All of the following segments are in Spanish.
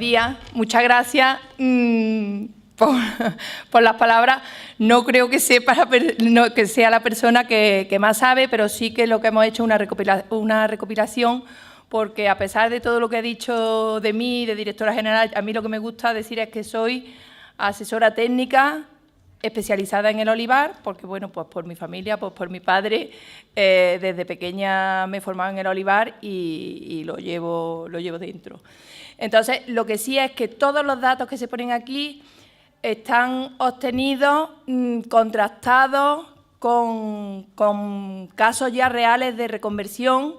días. Muchas gracias por las palabras. No creo que sea la persona que más sabe, pero sí que lo que hemos hecho es una recopilación, porque a pesar de todo lo que he dicho de mí, de directora general, a mí lo que me gusta decir es que soy asesora técnica especializada en el olivar, porque, bueno, pues por mi familia, pues por mi padre, desde pequeña me he formado en el olivar y lo llevo dentro. Entonces, lo que sí es que todos los datos que se ponen aquí están obtenidos, contrastados con casos ya reales de reconversión,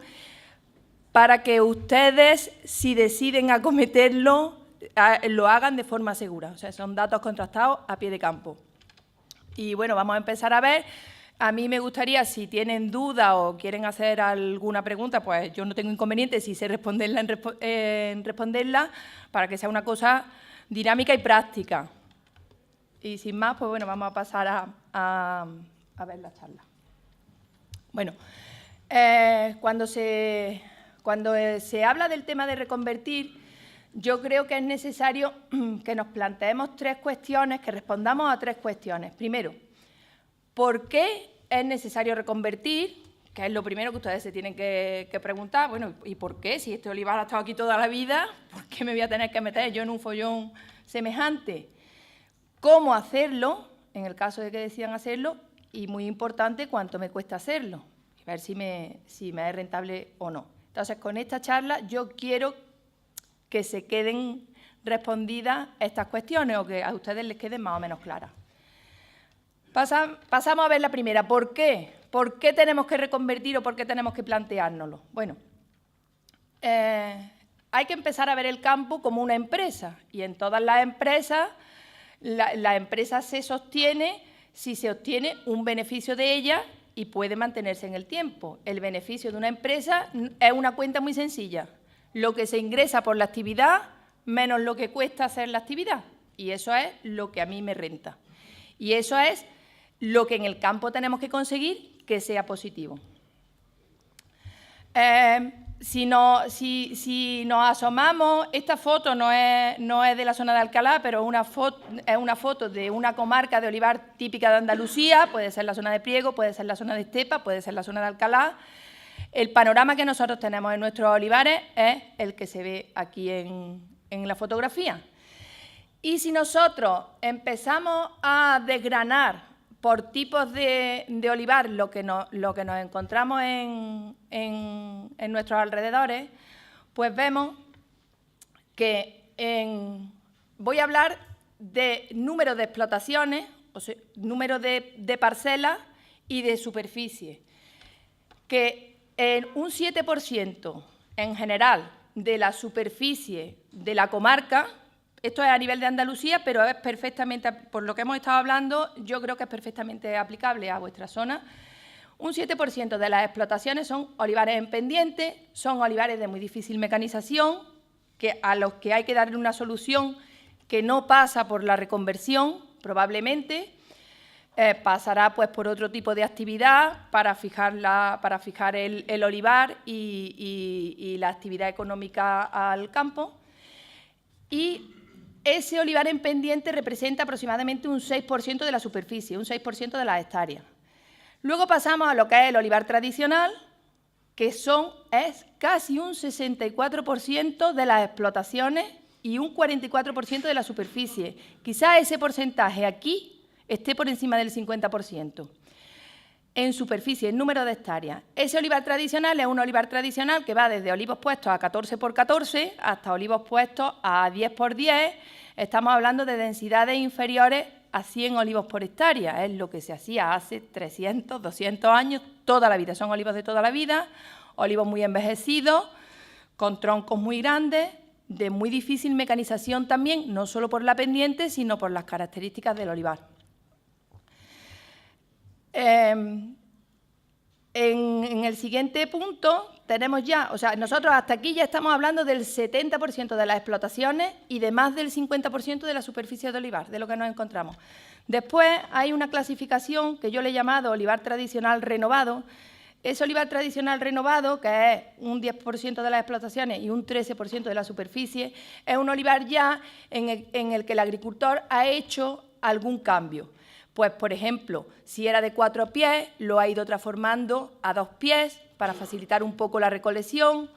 para que ustedes, si deciden acometerlo, lo hagan de forma segura. O sea, son datos contrastados a pie de campo. Y bueno, vamos a empezar a ver. A mí me gustaría, si tienen dudas o quieren hacer alguna pregunta, pues yo no tengo inconveniente si sé responderla en responderla, para que sea una cosa dinámica y práctica. Y sin más, pues bueno, vamos a pasar a ver la charla. Bueno, cuando se habla del tema de reconvertir, yo creo que es necesario que nos planteemos tres cuestiones, que respondamos a tres cuestiones. Primero, ¿por qué es necesario reconvertir? Que es lo primero que ustedes se tienen que preguntar. Bueno, ¿y por qué? Si este olivar ha estado aquí toda la vida, ¿por qué me voy a tener que meter yo en un follón semejante? ¿Cómo hacerlo? En el caso de que decidan hacerlo, y muy importante, ¿cuánto me cuesta hacerlo? A ver si me es rentable o no. Entonces, con esta charla yo quiero que se queden respondidas estas cuestiones o que a ustedes les queden más o menos claras. Pasamos a ver la primera. ¿Por qué? ¿Por qué tenemos que reconvertir o por qué tenemos que planteárnoslo? Bueno, hay que empezar a ver el campo como una empresa, y en todas las empresas, la empresa se sostiene si se obtiene un beneficio de ella y puede mantenerse en el tiempo. El beneficio de una empresa es una cuenta muy sencilla: lo que se ingresa por la actividad menos lo que cuesta hacer la actividad. Y eso es lo que a mí me renta. Y eso es lo que en el campo tenemos que conseguir que sea positivo. Si nos asomamos, esta foto no es de la zona de Alcalá, pero es una foto de una comarca de olivar típica de Andalucía. Puede ser la zona de Priego, puede ser la zona de Estepa, puede ser la zona de Alcalá. El panorama que nosotros tenemos en nuestros olivares es el que se ve aquí en la fotografía. Y si nosotros empezamos a desgranar por tipos de olivar lo que nos encontramos en nuestros alrededores, pues vemos que voy a hablar de número de explotaciones, o sea, número de parcelas y de superficie, que en un 7% en general de la superficie de la comarca, esto es a nivel de Andalucía, pero es perfectamente, por lo que hemos estado hablando, yo creo que es perfectamente aplicable a vuestra zona. Un 7% de las explotaciones son olivares en pendiente, son olivares de muy difícil mecanización, a los que hay que darle una solución que no pasa por la reconversión, probablemente. Pasará pues por otro tipo de actividad para fijar el olivar y la actividad económica al campo. Y ese olivar en pendiente representa aproximadamente un 6% de la superficie, un 6% de las hectáreas. Luego pasamos a lo que es el olivar tradicional, que es casi un 64% de las explotaciones y un 44% de la superficie. Quizás ese porcentaje aquí esté por encima del 50%. En superficie, en número de hectáreas. Ese olivar tradicional es un olivar tradicional que va desde olivos puestos a 14 por 14 hasta olivos puestos a 10 por 10. Estamos hablando de densidades inferiores a 100 olivos por hectárea. Es lo que se hacía hace 300, 200 años, toda la vida. Son olivos de toda la vida, olivos muy envejecidos, con troncos muy grandes, de muy difícil mecanización también, no solo por la pendiente, sino por las características del olivar. En el siguiente punto tenemos ya, o sea, nosotros hasta aquí ya estamos hablando del 70% de las explotaciones y de más del 50% de la superficie de olivar, de lo que nos encontramos. Después hay una clasificación que yo le he llamado olivar tradicional renovado, Ese olivar tradicional renovado, que es un 10% de las explotaciones y un 13% de la superficie, es un olivar ya en el que el agricultor ha hecho algún cambio. Pues, por ejemplo, si era de 4 pies, lo ha ido transformando a 2 pies para facilitar un poco la recolección,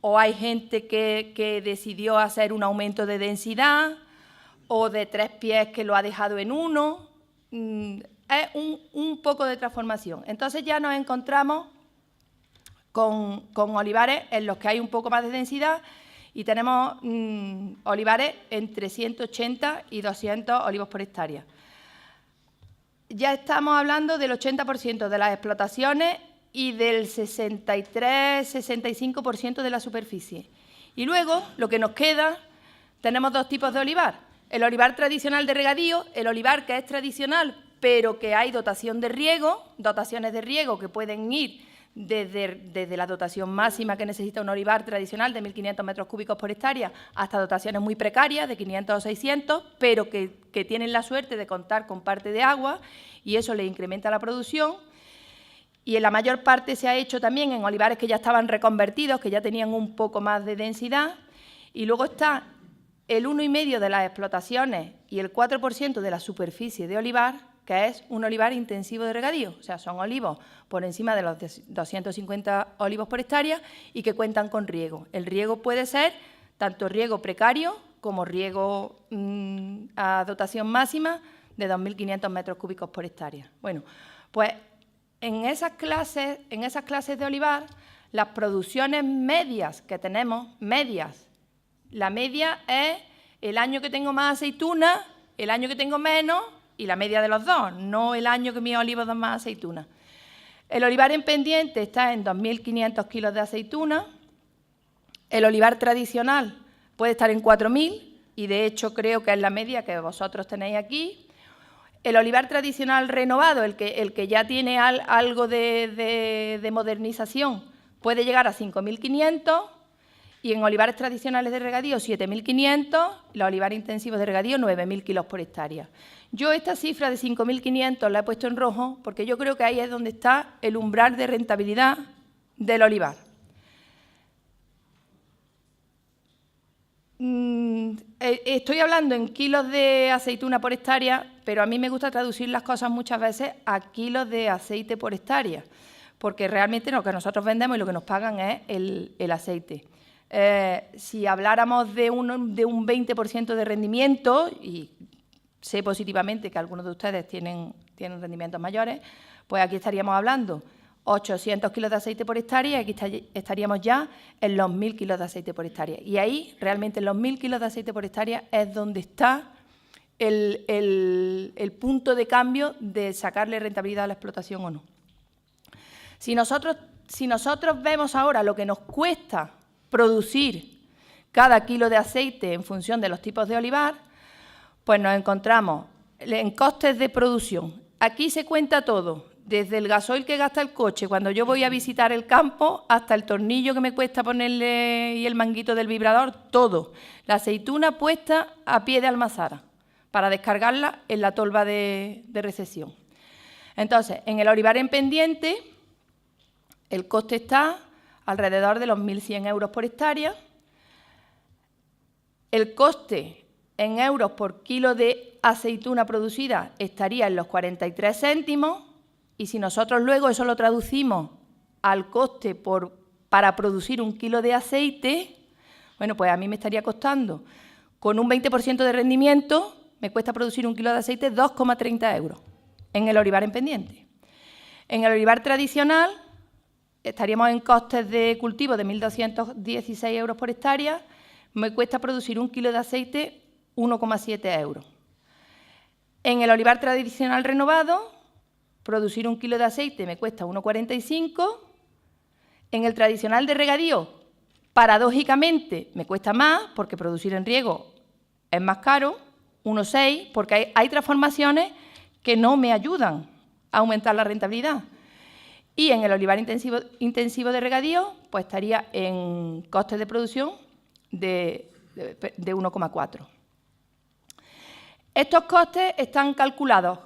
o hay gente que decidió hacer un aumento de densidad, o de 3 pies que lo ha dejado en 1. Es un poco de transformación. Entonces ya nos encontramos con olivares en los que hay un poco más de densidad y tenemos olivares entre 180 y 200 olivos por hectárea. Ya estamos hablando del 80% de las explotaciones y del 63-65% de la superficie. Y luego, lo que nos queda, tenemos dos tipos de olivar. El olivar tradicional de regadío, el olivar que es tradicional, pero que hay dotaciones de riego que pueden ir desde la dotación máxima que necesita un olivar tradicional de 1.500 metros cúbicos por hectárea hasta dotaciones muy precarias de 500 o 600, pero que tienen la suerte de contar con parte de agua y eso le incrementa la producción. Y en la mayor parte se ha hecho también en olivares que ya estaban reconvertidos, que ya tenían un poco más de densidad. Y luego está el 1,5% de las explotaciones y el 4% de la superficie de olivar, que es un olivar intensivo de regadío. O sea, son olivos por encima de los 250 olivos por hectárea y que cuentan con riego. El riego puede ser tanto riego precario como riego a dotación máxima de 2.500 metros cúbicos por hectárea. Bueno, pues en esas clases de olivar, las producciones medias que tenemos, la media es el año que tengo más aceituna, el año que tengo menos y la media de los dos, no el año que mis olivos dan más aceituna. El olivar en pendiente está en 2.500 kilos de aceituna. El olivar tradicional puede estar en 4.000 y de hecho creo que es la media que vosotros tenéis aquí. El olivar tradicional renovado, el que ya tiene algo de modernización, puede llegar a 5.500 y en olivares tradicionales de regadío 7.500, los olivares intensivos de regadío 9.000 kilos por hectárea. Yo esta cifra de 5.500 la he puesto en rojo porque yo creo que ahí es donde está el umbral de rentabilidad del olivar. Estoy hablando en kilos de aceituna por hectárea, pero a mí me gusta traducir las cosas muchas veces a kilos de aceite por hectárea, porque realmente lo que nosotros vendemos y lo que nos pagan es el aceite. Si habláramos de un 20% de rendimiento, y sé positivamente que algunos de ustedes tienen rendimientos mayores, pues aquí estaríamos hablando 800 kilos de aceite por hectárea y aquí estaríamos ya en los 1.000 kilos de aceite por hectárea. Y ahí, realmente, en los 1.000 kilos de aceite por hectárea es donde está el punto de cambio de sacarle rentabilidad a la explotación o no. Si nosotros vemos ahora lo que nos cuesta producir cada kilo de aceite en función de los tipos de olivar, pues nos encontramos en costes de producción. Aquí se cuenta todo, desde el gasoil que gasta el coche cuando yo voy a visitar el campo hasta el tornillo que me cuesta ponerle y el manguito del vibrador, todo. La aceituna puesta a pie de almazara para descargarla en la tolva de recepción. Entonces, en el olivar en pendiente, el coste está alrededor de los 1.100 euros por hectárea. El coste en euros por kilo de aceituna producida estaría en los 43 céntimos y si nosotros luego eso lo traducimos al coste para producir un kilo de aceite, bueno, pues a mí me estaría costando, con un 20% de rendimiento, me cuesta producir un kilo de aceite 2,30 euros en el olivar en pendiente. En el olivar tradicional estaríamos en costes de cultivo de 1.216 euros por hectárea, me cuesta producir un kilo de aceite 1,7 euros. En el olivar tradicional renovado, producir un kilo de aceite me cuesta 1,45. En el tradicional de regadío, paradójicamente, me cuesta más porque producir en riego es más caro, 1,6, porque hay transformaciones que no me ayudan a aumentar la rentabilidad. Y en el olivar intensivo de regadío, pues estaría en costes de producción de 1,4. Estos costes están calculados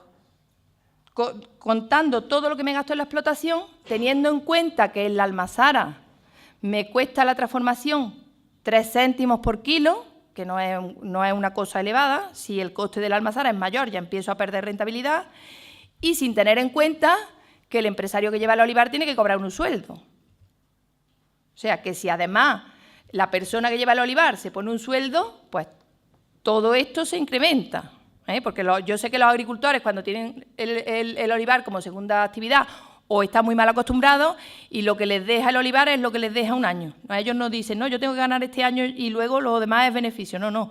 contando todo lo que me gasto en la explotación, teniendo en cuenta que en la almazara me cuesta la transformación 3 céntimos por kilo, que no es una cosa elevada. Si el coste de la almazara es mayor, ya empiezo a perder rentabilidad, y sin tener en cuenta que el empresario que lleva el olivar tiene que cobrar un sueldo. O sea, que si además la persona que lleva el olivar se pone un sueldo, pues todo esto se incrementa. Porque yo sé que los agricultores, cuando tienen el olivar como segunda actividad, o están muy mal acostumbrados, y lo que les deja el olivar es lo que les deja un año. Ellos no dicen, no, yo tengo que ganar este año y luego lo demás es beneficio. No, no.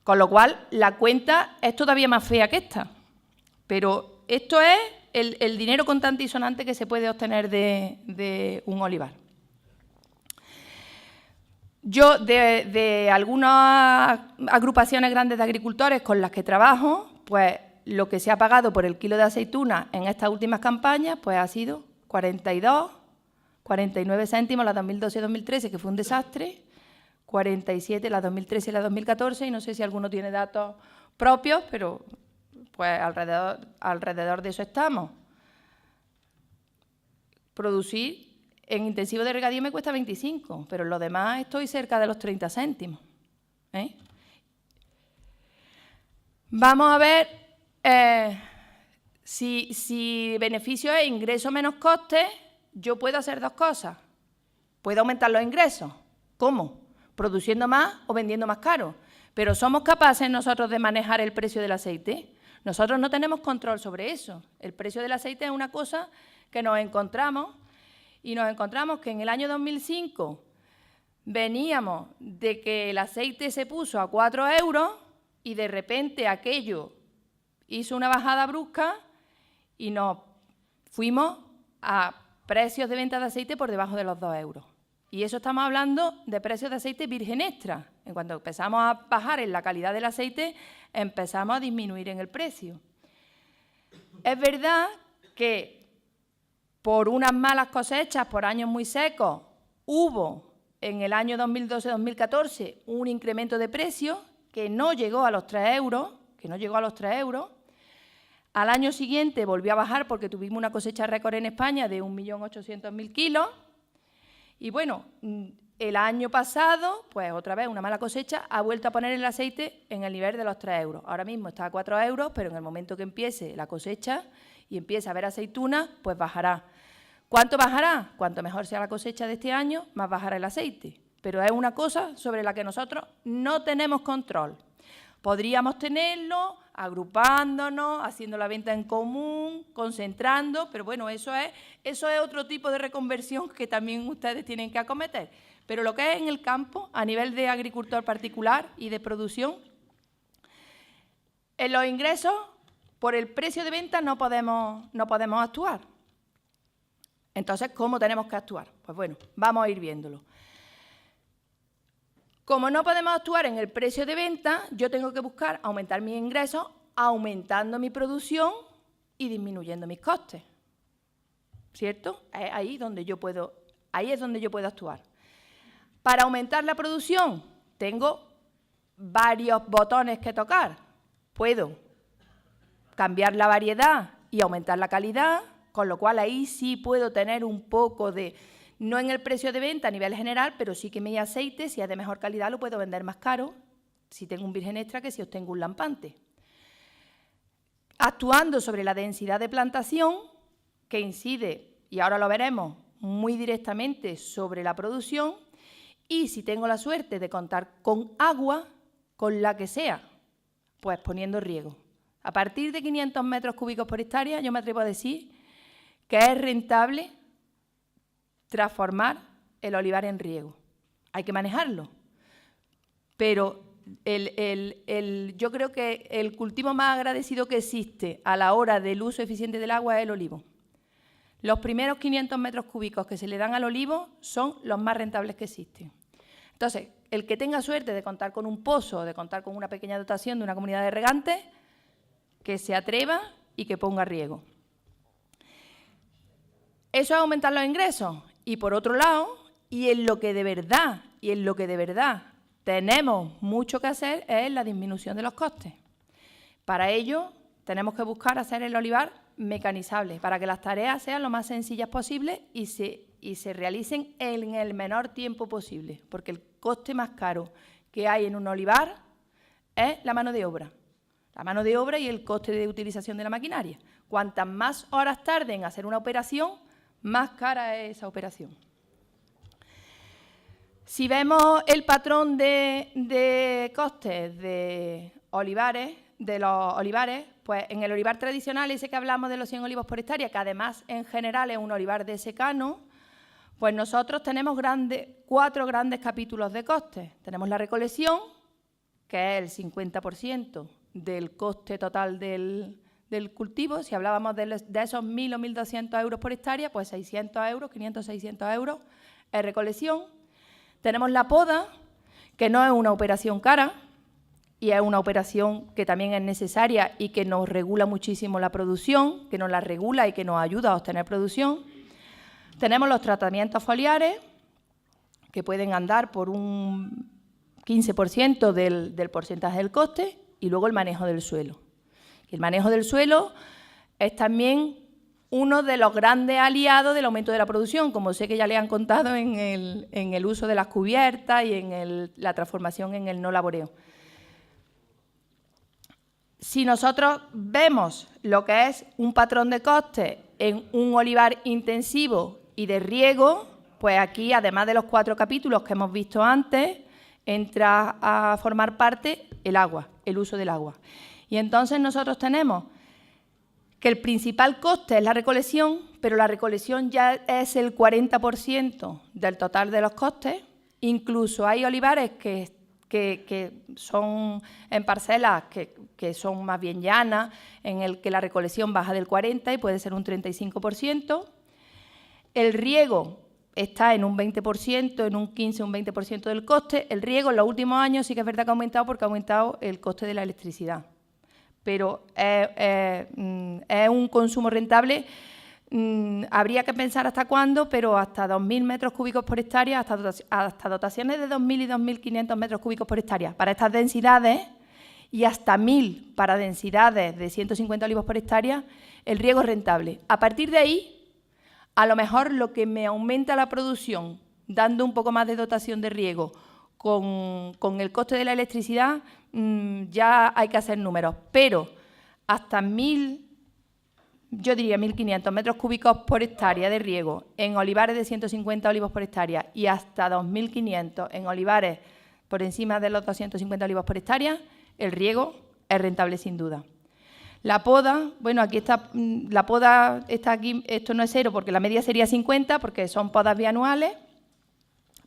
Con lo cual, la cuenta es todavía más fea que esta. Pero esto es el dinero contante y sonante que se puede obtener de un olivar. Yo, de algunas agrupaciones grandes de agricultores con las que trabajo, pues lo que se ha pagado por el kilo de aceituna en estas últimas campañas, pues ha sido 42, 49 céntimos la 2012 y 2013, que fue un desastre, 47 la 2013 y la 2014, y no sé si alguno tiene datos propios, pero pues alrededor de eso estamos. Producir en intensivo de regadío me cuesta 25, pero en lo demás estoy cerca de los 30 céntimos. Vamos a ver si beneficio es ingreso menos coste. Yo puedo hacer dos cosas. Puedo aumentar los ingresos. ¿Cómo? Produciendo más o vendiendo más caro. Pero ¿somos capaces nosotros de manejar el precio del aceite? Nosotros no tenemos control sobre eso. El precio del aceite es una cosa que nos encontramos, y nos encontramos que en el año 2005 veníamos de que el aceite se puso a 4 euros y de repente aquello hizo una bajada brusca y nos fuimos a precios de venta de aceite por debajo de los 2 euros. Y eso estamos hablando de precios de aceite virgen extra. En cuanto empezamos a bajar en la calidad del aceite, empezamos a disminuir en el precio. Es verdad que por unas malas cosechas, por años muy secos, hubo en el año 2012-2014 un incremento de precios que no llegó a los 3 euros, Al año siguiente volvió a bajar porque tuvimos una cosecha récord en España de 1.800.000 kilos. Y bueno, el año pasado, pues otra vez una mala cosecha, ha vuelto a poner el aceite en el nivel de los 3 euros. Ahora mismo está a 4 euros, pero en el momento que empiece la cosecha y empiece a haber aceituna, pues bajará. ¿Cuánto bajará? Cuanto mejor sea la cosecha de este año, más bajará el aceite. Pero es una cosa sobre la que nosotros no tenemos control. Podríamos tenerlo agrupándonos, haciendo la venta en común, concentrando, pero bueno, eso es otro tipo de reconversión que también ustedes tienen que acometer. Pero lo que es en el campo, a nivel de agricultor particular y de producción, en los ingresos, por el precio de venta no podemos actuar. Entonces, ¿cómo tenemos que actuar? Pues bueno, vamos a ir viéndolo. Como no podemos actuar en el precio de venta, yo tengo que buscar aumentar mis ingresos, aumentando mi producción y disminuyendo mis costes. ¿Cierto? Ahí es donde yo puedo actuar. Para aumentar la producción, tengo varios botones que tocar. Puedo cambiar la variedad y aumentar la calidad, con lo cual ahí sí puedo tener un poco de, no en el precio de venta a nivel general, pero sí que mi aceite, si es de mejor calidad, lo puedo vender más caro si tengo un virgen extra que si obtengo un lampante. Actuando sobre la densidad de plantación, que incide, y ahora lo veremos, muy directamente sobre la producción, y si tengo la suerte de contar con agua, con la que sea, pues poniendo riego. A partir de 500 metros cúbicos por hectárea, yo me atrevo a decir que es rentable transformar el olivar en riego. Hay que manejarlo, pero yo creo que el cultivo más agradecido que existe a la hora del uso eficiente del agua es el olivo. Los primeros 500 metros cúbicos que se le dan al olivo son los más rentables que existen. Entonces, el que tenga suerte de contar con un pozo, de contar con una pequeña dotación de una comunidad de regantes, que se atreva y que ponga riego. Eso es aumentar los ingresos. Y por otro lado, y en lo que de verdad tenemos mucho que hacer es la disminución de los costes. Para ello, tenemos que buscar hacer el olivar mecanizable para que las tareas sean lo más sencillas posible y se realicen en el menor tiempo posible, porque el coste más caro que hay en un olivar es la mano de obra. La mano de obra y el coste de utilización de la maquinaria. Cuantas más horas tarde en hacer una operación, más cara es esa operación. Si vemos el patrón de costes de los olivares, pues en el olivar tradicional, ese que hablamos de los 100 olivos por hectárea, que además en general es un olivar de secano, pues nosotros tenemos 4 grandes capítulos de costes. Tenemos la recolección, que es el 50% del coste total del cultivo. Si hablábamos de esos 1.000 o 1.200 euros por hectárea, pues 600 euros, 500, 600 euros es recolección. Tenemos la poda, que no es una operación cara y es una operación que también es necesaria y que nos regula muchísimo la producción, que nos la regula y que nos ayuda a obtener producción. Tenemos los tratamientos foliares, que pueden andar por un 15% del porcentaje del coste, y luego el manejo del suelo. El manejo del suelo es también uno de los grandes aliados del aumento de la producción, como sé que ya le han contado en el uso de las cubiertas y en la transformación en el no laboreo. Si nosotros vemos lo que es un patrón de costes en un olivar intensivo y de riego, pues aquí, además de los 4 capítulos que hemos visto antes, entra a formar parte el agua, el uso del agua. Y entonces nosotros tenemos que el principal coste es la recolección, pero la recolección ya es el 40% del total de los costes. Incluso hay olivares que son en parcelas que son más bien llanas, en el que la recolección baja del 40% y puede ser un 35%. El riego está en un 20%, en un 15%, un 20% del coste. El riego en los últimos años sí que es verdad que ha aumentado porque ha aumentado el coste de la electricidad. Pero es un consumo rentable. Habría que pensar hasta cuándo, pero hasta 2.000 metros cúbicos por hectárea, hasta dotaciones de 2.000 y 2.500 metros cúbicos por hectárea para estas densidades y hasta 1.000 para densidades de 150 olivos por hectárea, el riego es rentable. A partir de ahí, a lo mejor lo que me aumenta la producción, dando un poco más de dotación de riego, con el coste de la electricidad, ya hay que hacer números. Pero hasta 1.000, yo diría 1.500 metros cúbicos por hectárea de riego en olivares de 150 olivos por hectárea y hasta 2.500 en olivares por encima de los 250 olivos por hectárea, el riego es rentable sin duda. La poda, bueno, aquí está, la poda está aquí, esto no es 0 porque la media sería 50 porque son podas bianuales,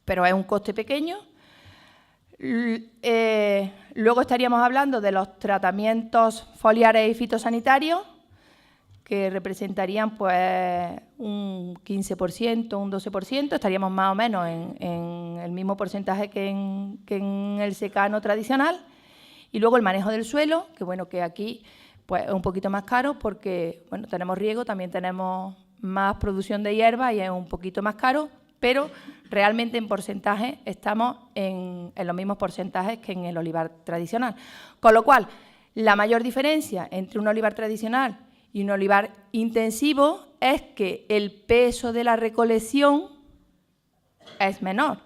pero es un coste pequeño. Luego estaríamos hablando de los tratamientos foliares y fitosanitarios, que representarían pues un 15%, un 12%, estaríamos más o menos en el mismo porcentaje que en el secano tradicional. Y luego el manejo del suelo, que bueno, que aquí pues es un poquito más caro porque bueno, tenemos riego, también tenemos más producción de hierba y es un poquito más caro, pero realmente en porcentaje estamos en los mismos porcentajes que en el olivar tradicional. Con lo cual, la mayor diferencia entre un olivar tradicional y un olivar intensivo es que el peso de la recolección es menor,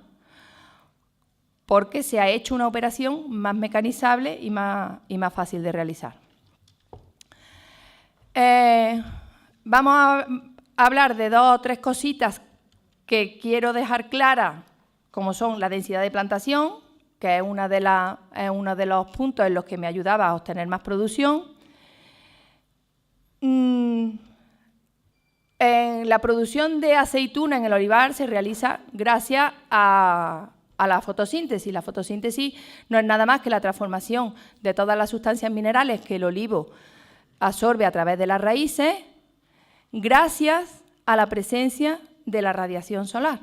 porque se ha hecho una operación más mecanizable y más fácil de realizar. Vamos a hablar de 2 o 3 cositas que quiero dejar claras, como son la densidad de plantación, que es uno de los puntos en los que me ayudaba a obtener más producción. En la producción de aceituna en el olivar se realiza gracias a la fotosíntesis. La fotosíntesis no es nada más que la transformación de todas las sustancias minerales que el olivo absorbe a través de las raíces, gracias a la presencia de la radiación solar.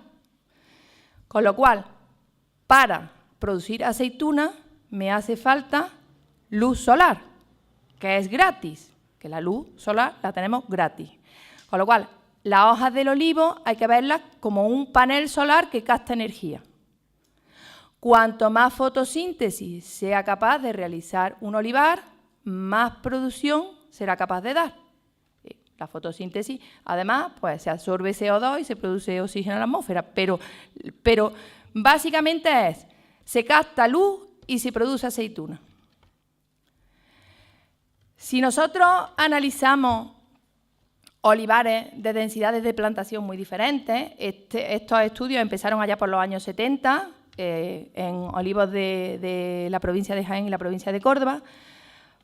Con lo cual, para producir aceituna me hace falta luz solar, que es gratis, que la luz solar la tenemos gratis. Con lo cual, las hojas del olivo hay que verlas como un panel solar que capta energía. Cuanto más fotosíntesis sea capaz de realizar un olivar, más producción será capaz de dar. La fotosíntesis, además, pues se absorbe CO2 y se produce oxígeno en la atmósfera, pero básicamente se capta luz y se produce aceituna. Si nosotros analizamos olivares de densidades de plantación muy diferentes, estos estudios empezaron allá por los años 70, en olivos de la provincia de Jaén y la provincia de Córdoba,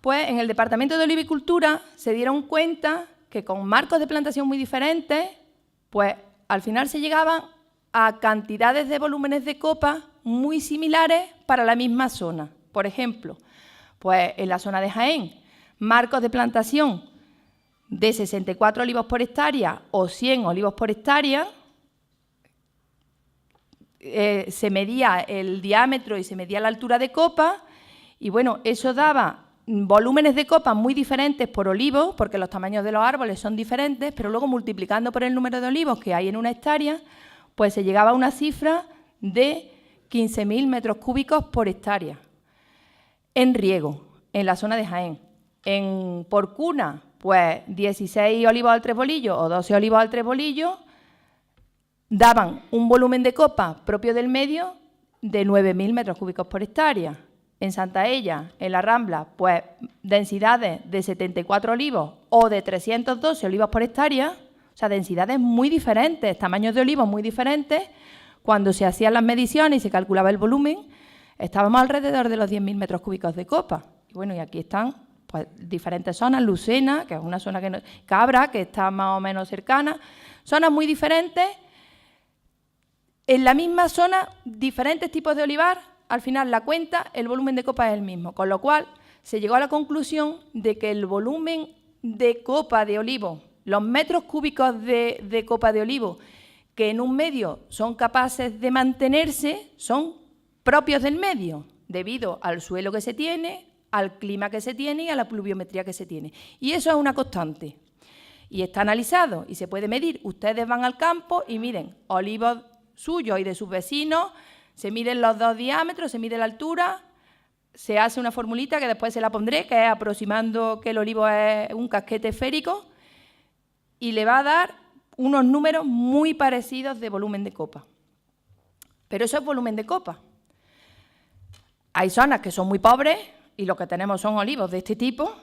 pues en el Departamento de Olivicultura se dieron cuenta que con marcos de plantación muy diferentes, pues al final se llegaban a cantidades de volúmenes de copa muy similares para la misma zona. Por ejemplo, pues en la zona de Jaén, marcos de plantación de 64 olivos por hectárea o 100 olivos por hectárea, se medía el diámetro y se medía la altura de copa, y bueno, eso daba volúmenes de copa muy diferentes por olivo, porque los tamaños de los árboles son diferentes, pero luego multiplicando por el número de olivos que hay en una hectárea, pues se llegaba a una cifra de 15.000 metros cúbicos por hectárea. En riego, en la zona de Jaén. Por cuna, pues 16 olivos al 3 bolillos o 12 olivos al 3 bolillos daban un volumen de copa propio del medio de 9.000 metros cúbicos por hectárea. En Santaella, en la Rambla, pues densidades de 74 olivos o de 312 olivos por hectárea, o sea, densidades muy diferentes, tamaños de olivos muy diferentes. Cuando se hacían las mediciones y se calculaba el volumen, estábamos alrededor de los 10.000 metros cúbicos de copa. Y bueno, y aquí están pues diferentes zonas, Lucena, que es una zona que no, Cabra, que está más o menos cercana, zonas muy diferentes. En la misma zona, diferentes tipos de olivar, al final la cuenta, el volumen de copa es el mismo, con lo cual se llegó a la conclusión de que el volumen de copa de olivo, los metros cúbicos de copa de olivo, que en un medio son capaces de mantenerse, son propios del medio, debido al suelo que se tiene, al clima que se tiene y a la pluviometría que se tiene. Y eso es una constante. Y está analizado y se puede medir. Ustedes van al campo y miren olivos suyos y de sus vecinos, se miden los dos diámetros, se mide la altura, se hace una formulita que después se la pondré, que es aproximando que el olivo es un casquete esférico, y le va a dar unos números muy parecidos de volumen de copa. Pero eso es volumen de copa. Hay zonas que son muy pobres y lo que tenemos son olivos de este tipo,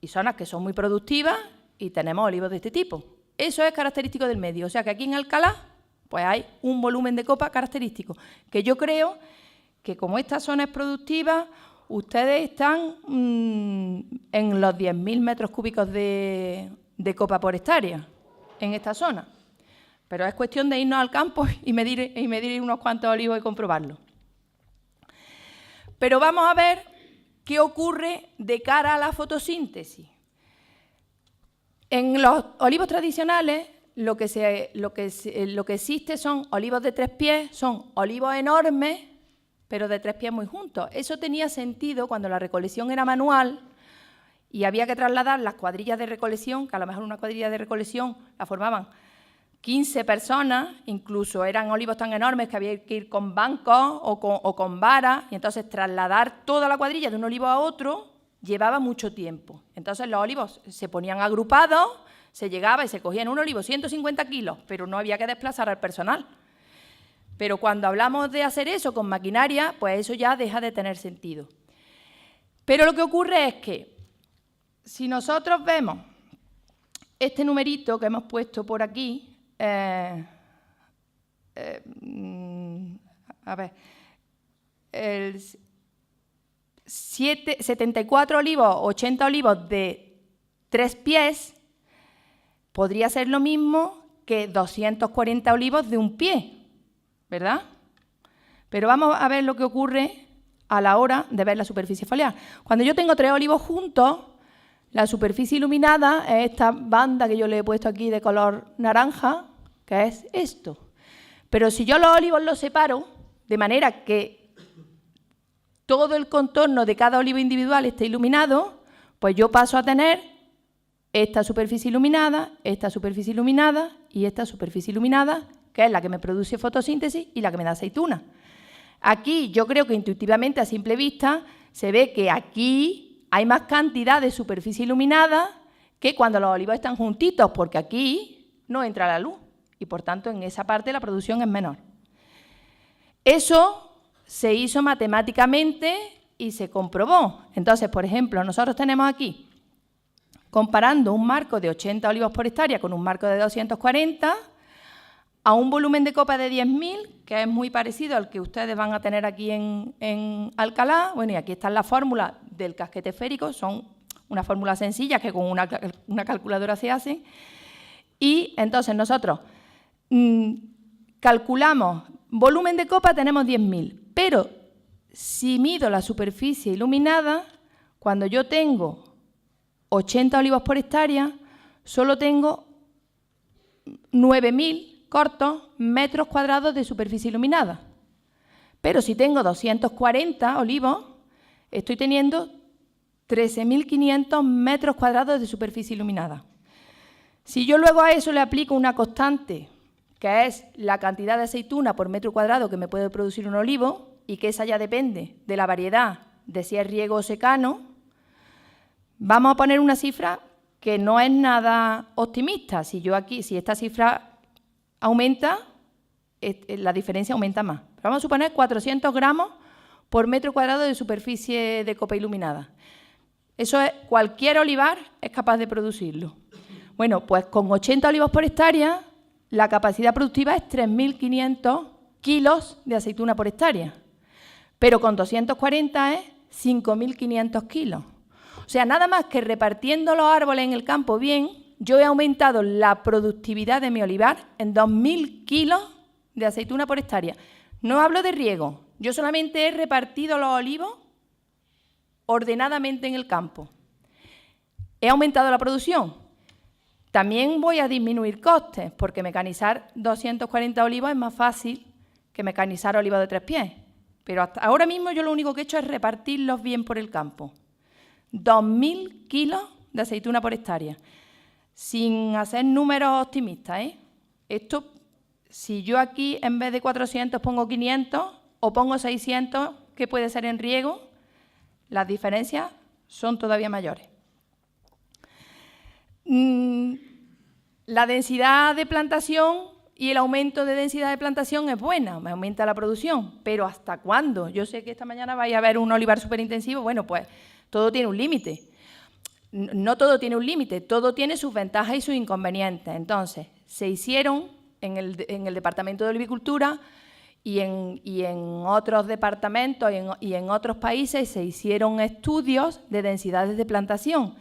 y zonas que son muy productivas y tenemos olivos de este tipo. Eso es característico del medio. O sea que aquí en Alcalá pues hay un volumen de copa característico, que yo creo que como esta zona es productiva, ustedes están en los 10.000 metros cúbicos de copa por hectárea en esta zona. Pero es cuestión de irnos al campo y medir unos cuantos olivos y comprobarlo. Pero vamos a ver qué ocurre de cara a la fotosíntesis. En los olivos tradicionales, lo que existe son olivos de 3 pies, son olivos enormes, pero de 3 pies muy juntos. Eso tenía sentido cuando la recolección era manual y había que trasladar las cuadrillas de recolección, que a lo mejor una cuadrilla de recolección la formaban 15 personas, incluso eran olivos tan enormes que había que ir con bancos o con varas, y entonces trasladar toda la cuadrilla de un olivo a otro llevaba mucho tiempo. Entonces los olivos se ponían agrupados, se llegaba y se cogían un olivo 150 kilos, pero no había que desplazar al personal. Pero cuando hablamos de hacer eso con maquinaria, pues eso ya deja de tener sentido. Pero lo que ocurre es que si nosotros vemos este numerito que hemos puesto por aquí, a ver, 74 olivos, 80 olivos de 3 pies, podría ser lo mismo que 240 olivos de un pie, ¿verdad? Pero vamos a ver lo que ocurre a la hora de ver la superficie foliar. Cuando yo tengo 3 olivos juntos, la superficie iluminada es esta banda que yo le he puesto aquí de color naranja, que es esto. Pero si yo los olivos los separo, de manera que todo el contorno de cada olivo individual esté iluminado, pues yo paso a tener esta superficie iluminada y esta superficie iluminada, que es la que me produce fotosíntesis y la que me da aceituna. Aquí yo creo que intuitivamente, a simple vista, se ve que aquí hay más cantidad de superficie iluminada que cuando los olivos están juntitos, porque aquí no entra la luz y por tanto en esa parte la producción es menor. Eso se hizo matemáticamente y se comprobó. Entonces, por ejemplo, nosotros tenemos aquí, comparando un marco de 80 olivos por hectárea con un marco de 240, a un volumen de copa de 10.000, que es muy parecido al que ustedes van a tener aquí en Alcalá. Bueno, y aquí están las fórmulas del casquete esférico, son una fórmula sencilla que con una calculadora se hace. Y entonces nosotros calculamos volumen de copa, tenemos 10.000, pero si mido la superficie iluminada, cuando yo tengo 80 olivos por hectárea, solo tengo 9.000 cortos metros cuadrados de superficie iluminada. Pero si tengo 240 olivos, estoy teniendo 13.500 metros cuadrados de superficie iluminada. Si yo luego a eso le aplico una constante, que es la cantidad de aceituna por metro cuadrado que me puede producir un olivo, y que esa ya depende de la variedad, de si es riego o secano, vamos a poner una cifra que no es nada optimista. Si esta cifra aumenta, la diferencia aumenta más. Pero vamos a suponer 400 gramos por metro cuadrado de superficie de copa iluminada. Eso es, cualquier olivar es capaz de producirlo. Bueno, pues con 80 olivos por hectárea, la capacidad productiva es 3.500 kilos de aceituna por hectárea. Pero con 240 es 5.500 kilos. O sea, nada más que repartiendo los árboles en el campo bien, yo he aumentado la productividad de mi olivar en 2.000 kilos de aceituna por hectárea. No hablo de riego, yo solamente he repartido los olivos ordenadamente en el campo. He aumentado la producción. También voy a disminuir costes, porque mecanizar 240 olivos es más fácil que mecanizar olivos de 3 pies. Pero hasta ahora mismo yo lo único que he hecho es repartirlos bien por el campo. 2.000 kilos de aceituna por hectárea, sin hacer números optimistas, ¿eh? Esto, si yo aquí en vez de 400 pongo 500 o pongo 600, que puede ser en riego, las diferencias son todavía mayores. La densidad de plantación y el aumento de densidad de plantación es buena, me aumenta la producción, pero ¿hasta cuándo? Yo sé que esta mañana vais a ver un olivar superintensivo, bueno, pues todo tiene un límite. No todo tiene un límite, todo tiene sus ventajas y sus inconvenientes. Entonces, se hicieron en el Departamento de Olivicultura y en otros departamentos y en otros países se hicieron estudios de densidades de plantación.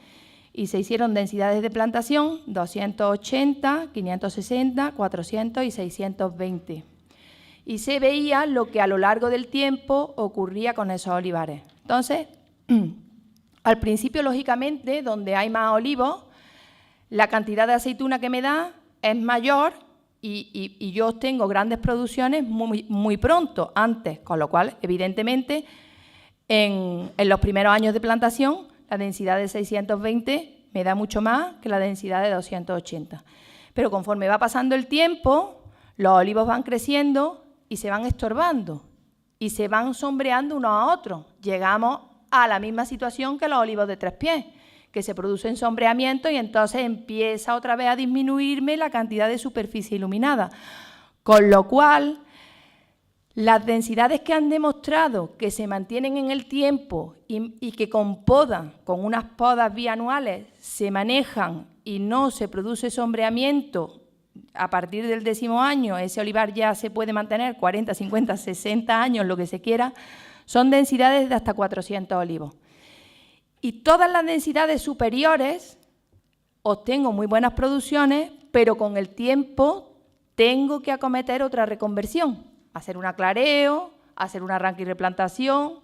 Y se hicieron densidades de plantación 280, 560, 400 y 620. Y se veía lo que a lo largo del tiempo ocurría con esos olivares. Entonces, al principio, lógicamente, donde hay más olivos, la cantidad de aceituna que me da es mayor y yo obtengo grandes producciones muy pronto, antes, con lo cual, evidentemente, en los primeros años de plantación, la densidad de 620 me da mucho más que la densidad de 280. Pero conforme va pasando el tiempo, los olivos van creciendo y se van estorbando y se van sombreando unos a otros. Llegamos a la misma situación que los olivos de 3 pies, que se producen sombreamiento y entonces empieza otra vez a disminuirme la cantidad de superficie iluminada. Con lo cual, las densidades que han demostrado que se mantienen en el tiempo y que con poda, con unas podas bianuales, se manejan y no se produce sombreamiento, a partir del 10º año ese olivar ya se puede mantener 40, 50, 60 años, lo que se quiera, son densidades de hasta 400 olivos. Y todas las densidades superiores obtengo muy buenas producciones, pero con el tiempo tengo que acometer otra reconversión. Hacer un aclareo, hacer un arranque y replantación. O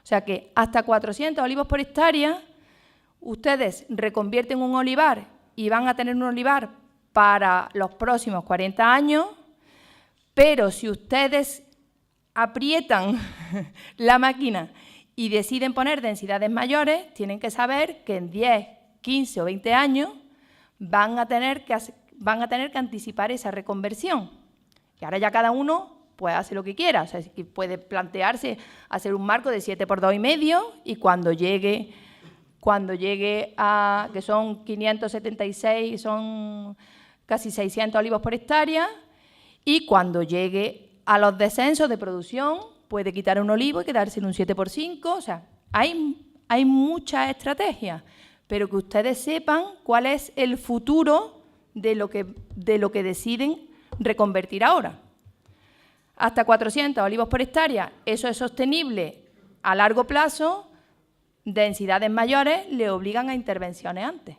sea que hasta 400 olivos por hectárea, ustedes reconvierten un olivar y van a tener un olivar para los próximos 40 años, pero si ustedes aprietan la máquina y deciden poner densidades mayores, tienen que saber que en 10, 15 o 20 años van a tener que anticipar esa reconversión. Y ahora ya cada uno puede hacer lo que quiera, o sea, puede plantearse hacer un marco de 7 por 2,5 y cuando llegue cuando llegue a, que son 576, son casi 600 olivos por hectárea, y cuando llegue a los descensos de producción, puede quitar un olivo y quedarse en un 7x5, o sea, hay muchas estrategias, pero que ustedes sepan cuál es el futuro de lo que deciden reconvertir ahora. Hasta 400 olivos por hectárea, eso es sostenible a largo plazo. Densidades mayores le obligan a intervenciones antes.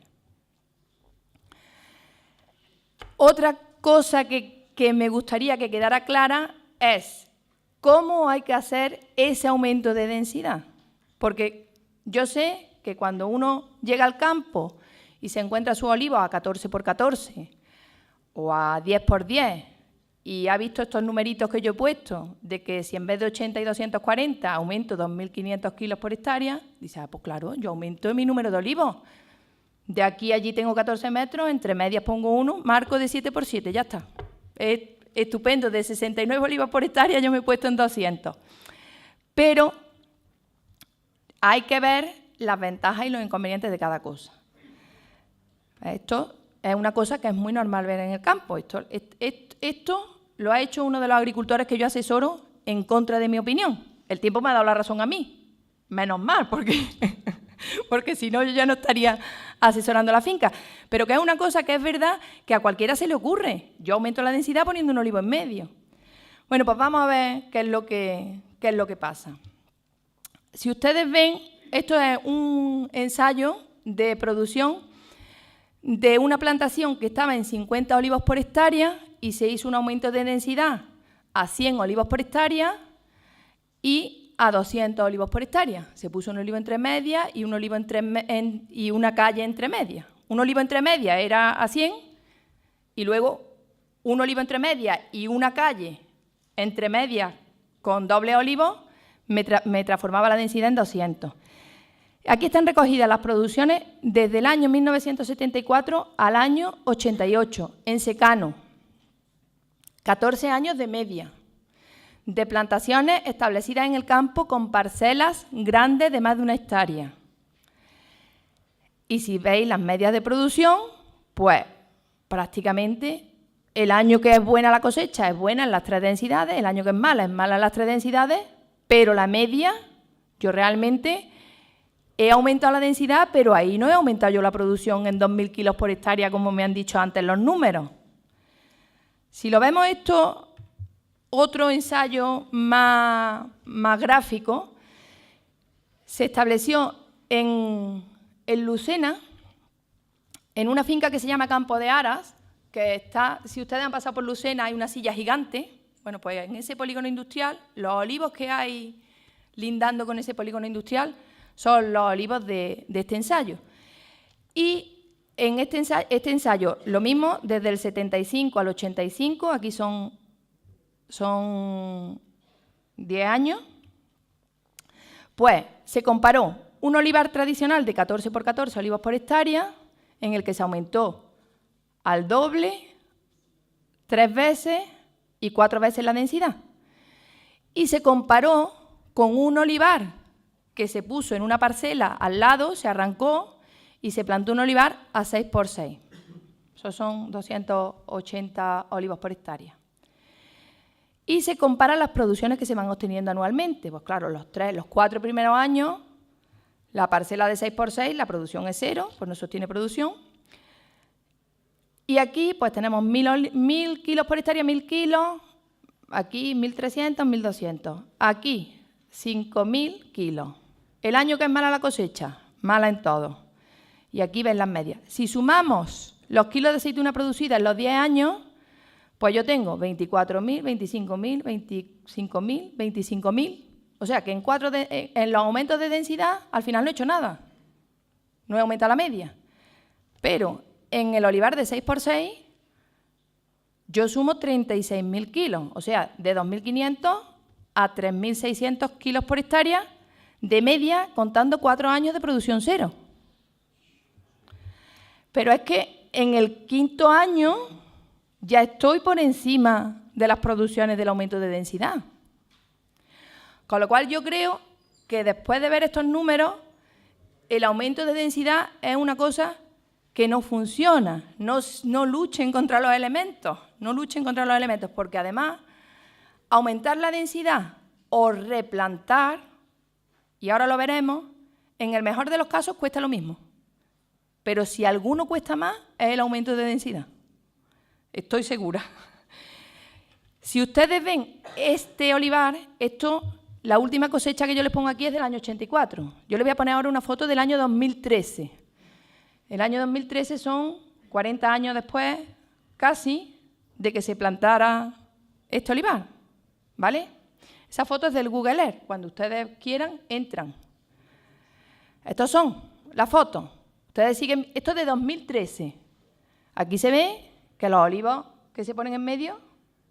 Otra cosa que me gustaría que quedara clara es cómo hay que hacer ese aumento de densidad. Porque yo sé que cuando uno llega al campo y se encuentra sus olivos a 14x14 o a 10x10 y ha visto estos numeritos que yo he puesto, de que si en vez de 80 y 240 aumento 2.500 kilos por hectárea, dice, pues claro, yo aumento mi número de olivos. De aquí a allí tengo 14 metros, entre medias pongo uno, marco de 7x7, ya está. Es estupendo, de 69 olivos por hectárea yo me he puesto en 200. Pero hay que ver las ventajas y los inconvenientes de cada cosa. Esto es una cosa que es muy normal ver en el campo. Esto lo ha hecho uno de los agricultores que yo asesoro en contra de mi opinión. El tiempo me ha dado la razón a mí. Menos mal, porque si no yo ya no estaría asesorando la finca. Pero que es una cosa que es verdad que a cualquiera se le ocurre. Yo aumento la densidad poniendo un olivo en medio. Bueno, pues vamos a ver qué es lo que pasa. Si ustedes ven, esto es un ensayo de producción de una plantación que estaba en 50 olivos por hectárea y se hizo un aumento de densidad a 100 olivos por hectárea y a 200 olivos por hectárea. Se puso un olivo entre medias y un olivo y una calle entre medias. Un olivo entre medias era a 100 y luego un olivo entre medias y una calle entre medias con doble olivo me transformaba la densidad en 200. Aquí están recogidas las producciones desde el año 1974 al año 88, en secano. 14 años de media, de plantaciones establecidas en el campo con parcelas grandes de más de 1 hectárea. Y si veis las medias de producción, pues prácticamente el año que es buena la cosecha es buena en las 3 densidades, el año que es mala en las 3 densidades, pero la media, yo realmente he aumentado la densidad, pero ahí no he aumentado yo la producción en 2.000 kilos por hectárea, como me han dicho antes los números. Si lo vemos esto, otro ensayo más gráfico, se estableció en Lucena, en una finca que se llama Campo de Aras, que está, si ustedes han pasado por Lucena, hay una silla gigante. Bueno, pues en ese polígono industrial, los olivos que hay lindando con ese polígono industrial son los olivos de este ensayo. Y en este ensayo, lo mismo, desde el 75 al 85, aquí son 10 años, pues se comparó un olivar tradicional de 14x14 olivos por hectárea, en el que se aumentó al doble, 3 veces y 4 veces la densidad. Y se comparó con un olivar que se puso en una parcela al lado, se arrancó y se plantó un olivar a 6x6. Esos son 280 olivos por hectárea. Y se comparan las producciones que se van obteniendo anualmente. Pues claro, los 4 primeros años, la parcela de 6x6, la producción es 0, pues no sostiene producción. Y aquí pues tenemos 1.000 kilos por hectárea, 1.000 kilos, aquí 1.300, 1.200. Aquí 5.000 kilos. El año que es mala la cosecha, mala en todo. Y aquí ven las medias. Si sumamos los kilos de aceituna producida en los 10 años, pues yo tengo 24.000, 25.000, 25.000, 25.000. O sea que en los aumentos de densidad al final no he hecho nada. No he aumentado la media. Pero en el olivar de 6x6 yo sumo 36.000 kilos. O sea, de 2.500 a 3.600 kilos por hectárea de media, contando 4 años de producción cero. Pero es que en el 5.º año ya estoy por encima de las producciones del aumento de densidad. Con lo cual yo creo que después de ver estos números el aumento de densidad es una cosa que no funciona. No luchen contra los elementos, no luchen contra los elementos, porque además aumentar la densidad o replantar, y ahora lo veremos, en el mejor de los casos cuesta lo mismo. Pero si alguno cuesta más, es el aumento de densidad. Estoy segura. Si ustedes ven este olivar, la última cosecha que yo les pongo aquí es del año 84. Yo les voy a poner ahora una foto del año 2013. El año 2013 son 40 años después, casi, de que se plantara este olivar, ¿vale? Esa foto es del Google Earth. Cuando ustedes quieran, entran. Estos son las fotos. Ustedes siguen, esto es de 2013. Aquí se ve que los olivos que se ponen en medio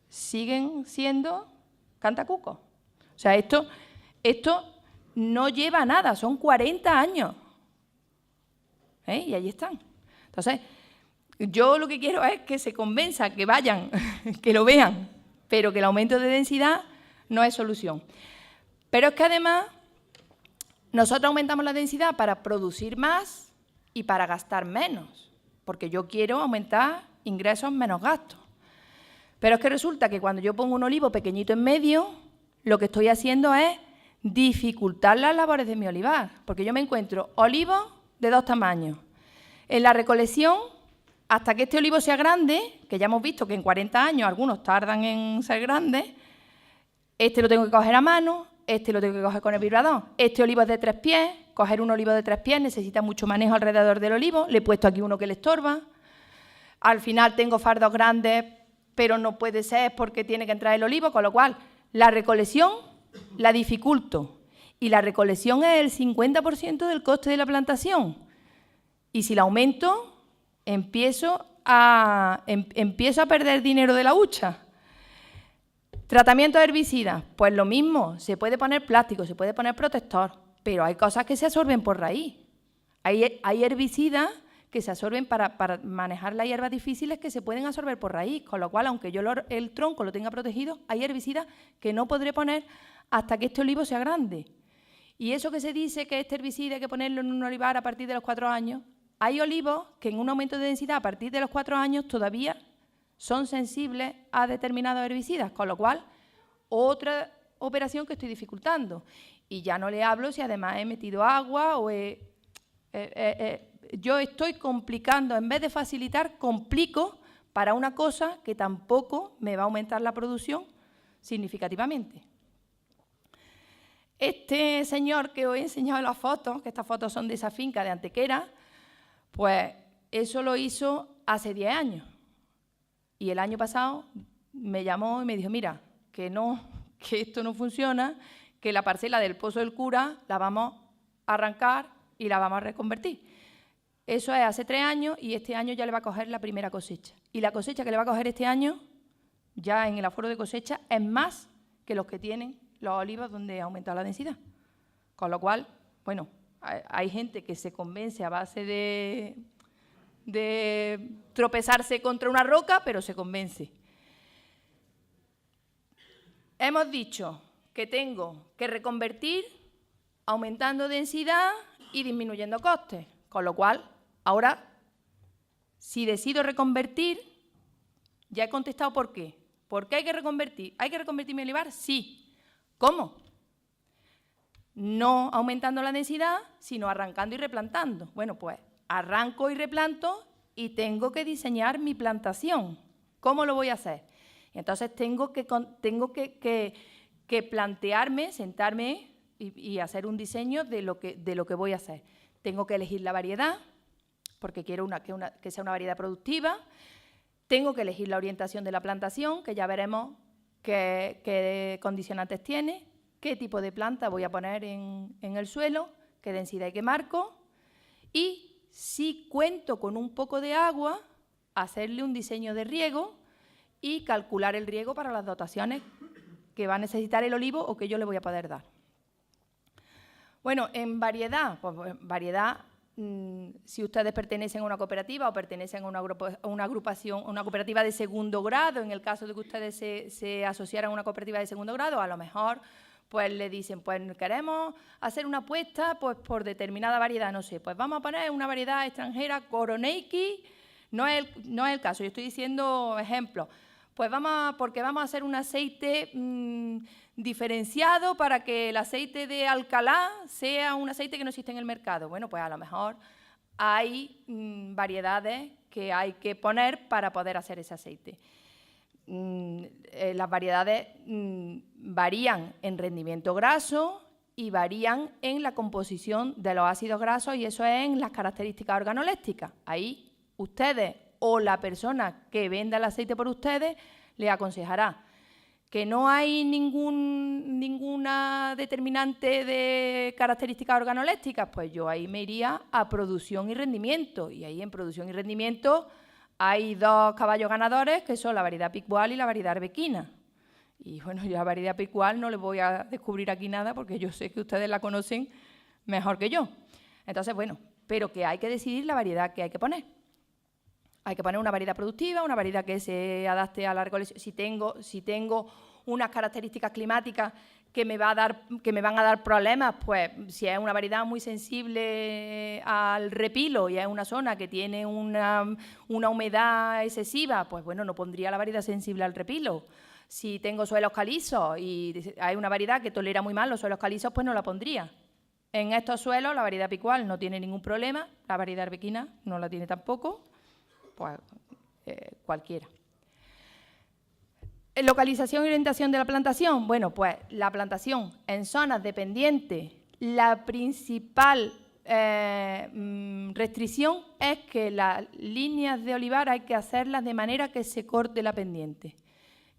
siguen siendo cantacucos. O sea, esto no lleva nada, son 40 años. Y ahí están. Entonces, yo lo que quiero es que se convenza, que vayan, que lo vean, pero que el aumento de densidad no es solución. Pero es que además nosotros aumentamos la densidad para producir más y para gastar menos, porque yo quiero aumentar ingresos menos gastos. Pero es que resulta que cuando yo pongo un olivo pequeñito en medio, lo que estoy haciendo es dificultar las labores de mi olivar, porque yo me encuentro olivos de 2 tamaños. En la recolección, hasta que este olivo sea grande, que ya hemos visto que en 40 años algunos tardan en ser grandes, este lo tengo que coger a mano, este lo tengo que coger con el vibrador. Este olivo es de 3 pies, coger un olivo de 3 pies necesita mucho manejo alrededor del olivo, le he puesto aquí uno que le estorba. Al final tengo fardos grandes, pero no puede ser porque tiene que entrar el olivo, con lo cual la recolección la dificulto. Y la recolección es el 50% del coste de la plantación. Y si la aumento, empiezo a perder dinero de la hucha. Tratamiento de herbicidas, pues lo mismo, se puede poner plástico, se puede poner protector, pero hay cosas que se absorben por raíz. Hay herbicidas que se absorben para manejar las hierbas difíciles que se pueden absorber por raíz, con lo cual, aunque yo el tronco lo tenga protegido, hay herbicidas que no podré poner hasta que este olivo sea grande. Y eso que se dice que este herbicida hay que ponerlo en un olivar a partir de los 4 años, hay olivos que en un aumento de densidad a partir de los 4 años todavía son sensibles a determinados herbicidas, con lo cual, otra operación que estoy dificultando. Y ya no le hablo si además he metido agua o yo estoy complicando, en vez de facilitar, complico para una cosa que tampoco me va a aumentar la producción significativamente. Este señor que os he enseñado las fotos, que estas fotos son de esa finca de Antequera, pues eso lo hizo hace 10 años. Y el año pasado me llamó y me dijo, mira, que esto no funciona, que la parcela del Pozo del Cura la vamos a arrancar y la vamos a reconvertir. Eso es hace 3 años y este año ya le va a coger la primera cosecha. Y la cosecha que le va a coger este año, ya en el aforo de cosecha, es más que los que tienen los olivos donde ha aumentado la densidad. Con lo cual, bueno, hay gente que se convence a base de tropezarse contra una roca, pero se convence. Hemos dicho que tengo que reconvertir aumentando densidad y disminuyendo costes, con lo cual, ahora, si decido reconvertir, ya he contestado por qué. ¿Por qué hay que reconvertir? ¿Hay que reconvertir mi olivar? Sí. ¿Cómo? No aumentando la densidad, sino arrancando y replantando. Bueno, pues arranco y replanto y tengo que diseñar mi plantación. ¿Cómo lo voy a hacer? Entonces tengo que plantearme, sentarme y hacer un diseño de lo que voy a hacer. Tengo que elegir la variedad, porque quiero que sea una variedad productiva. Tengo que elegir la orientación de la plantación, que ya veremos qué condicionantes tiene, qué tipo de planta voy a poner en el suelo, qué densidad y qué marco. Y si cuento con un poco de agua, hacerle un diseño de riego y calcular el riego para las dotaciones que va a necesitar el olivo o que yo le voy a poder dar. Bueno, en variedad, pues variedad, si ustedes pertenecen a una cooperativa o pertenecen a una agrupación, una cooperativa de segundo grado, en el caso de que ustedes se asociaran a una cooperativa de segundo grado, a lo mejor pues le dicen, pues queremos hacer una apuesta pues, por determinada variedad, no sé, pues vamos a poner una variedad extranjera, Koroneiki, no es el caso, yo estoy diciendo ejemplos. Pues porque vamos a hacer un aceite diferenciado para que el aceite de Alcalá sea un aceite que no existe en el mercado. Bueno, pues a lo mejor hay variedades que hay que poner para poder hacer ese aceite. Las variedades varían en rendimiento graso y varían en la composición de los ácidos grasos y eso es en las características organolépticas. Ahí ustedes o la persona que venda el aceite por ustedes le aconsejará. ¿Que no hay ninguna determinante de características organolépticas? Pues yo ahí me iría a producción y rendimiento. Y ahí en producción y rendimiento hay 2 caballos ganadores, que son la variedad Picual y la variedad Arbequina. Y bueno, yo la variedad Picual no les voy a descubrir aquí nada porque yo sé que ustedes la conocen mejor que yo. Entonces, bueno, pero que hay que decidir la variedad que hay que poner. Hay que poner una variedad productiva, una variedad que se adapte a la recolección. Si tengo unas características climáticas que me van a dar problemas, pues si es una variedad muy sensible al repilo y es una zona que tiene una humedad excesiva, pues bueno, no pondría la variedad sensible al repilo. Si tengo suelos calizos y hay una variedad que tolera muy mal los suelos calizos, pues no la pondría. En estos suelos la variedad Picual no tiene ningún problema, la variedad Arbequina no la tiene tampoco. Pues, cualquiera. Localización y orientación de la plantación. Bueno, pues la plantación en zonas dependientes, la principal restricción es que las líneas de olivar hay que hacerlas de manera que se corte la pendiente,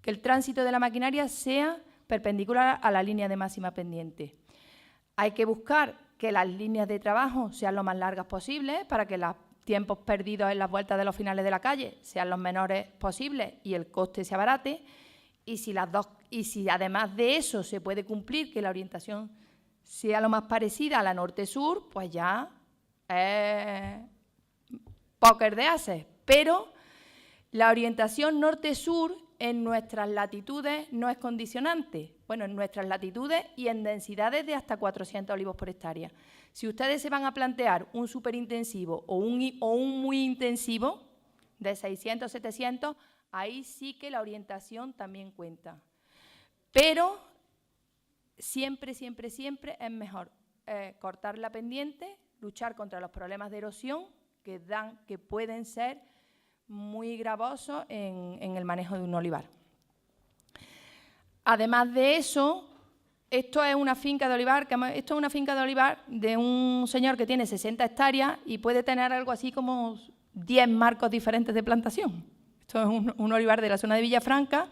que el tránsito de la maquinaria sea perpendicular a la línea de máxima pendiente. Hay que buscar que las líneas de trabajo sean lo más largas posibles para que los tiempos perdidos en las vueltas de los finales de la calle sean los menores posibles y el coste se abarate. Y si además de eso se puede cumplir que la orientación sea lo más parecida a la norte-sur, pues ya es póker de ases. Pero la orientación norte-sur en nuestras latitudes no es condicionante. Bueno, en nuestras latitudes y en densidades de hasta 400 olivos por hectárea. Si ustedes se van a plantear un superintensivo o un muy intensivo de 600, 700, ahí sí que la orientación también cuenta. Pero siempre, siempre, siempre es mejor cortar la pendiente, luchar contra los problemas de erosión que pueden ser muy gravosos en el manejo de un olivar. Además de eso, esto es una finca de olivar de un señor que tiene 60 hectáreas y puede tener algo así como 10 marcos diferentes de plantación. Esto es un olivar de la zona de Villafranca.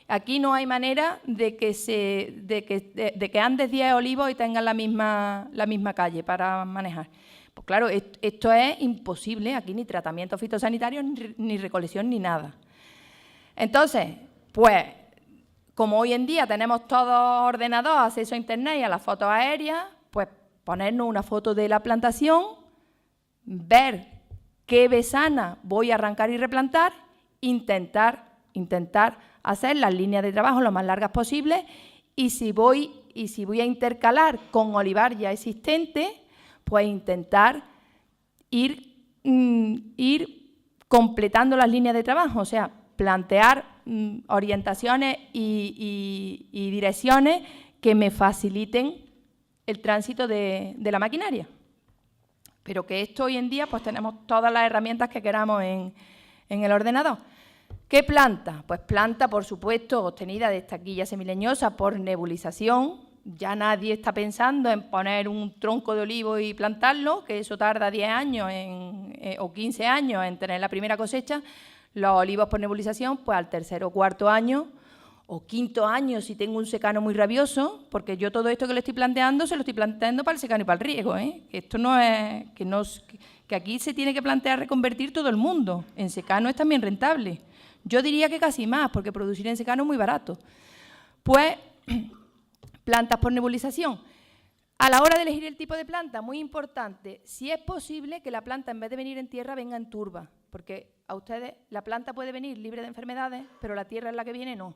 Aquí no hay manera de que andes 10 olivos y tengan la misma calle para manejar. Pues claro, esto es imposible, aquí ni tratamiento fitosanitario, ni recolección, ni nada. Entonces, pues, como hoy en día tenemos todo ordenador, acceso a internet y a las fotos aéreas, pues ponernos una foto de la plantación, ver qué besana voy a arrancar y replantar, intentar hacer las líneas de trabajo lo más largas posibles y si voy a intercalar con olivar ya existente, pues intentar ir completando las líneas de trabajo, o sea, plantear orientaciones y direcciones que me faciliten el tránsito de la maquinaria. Pero que esto hoy en día pues tenemos todas las herramientas que queramos en el ordenador. ¿Qué planta? Pues planta, por supuesto, obtenida de estaquilla semileñosa por nebulización. Ya nadie está pensando en poner un tronco de olivo y plantarlo, que eso tarda 10 años o 15 años en tener la primera cosecha. Los olivos por nebulización, pues al tercer o cuarto año o quinto año si tengo un secano muy rabioso, porque yo todo esto que le estoy planteando se lo estoy planteando para el secano y para el riego, ¿eh? Esto no es que aquí se tiene que plantear reconvertir todo el mundo. En secano es también rentable. Yo diría que casi más, porque producir en secano es muy barato. Pues plantas por nebulización. A la hora de elegir el tipo de planta, muy importante, si es posible que la planta en vez de venir en tierra venga en turba, porque a ustedes la planta puede venir libre de enfermedades, pero la tierra en la que viene no.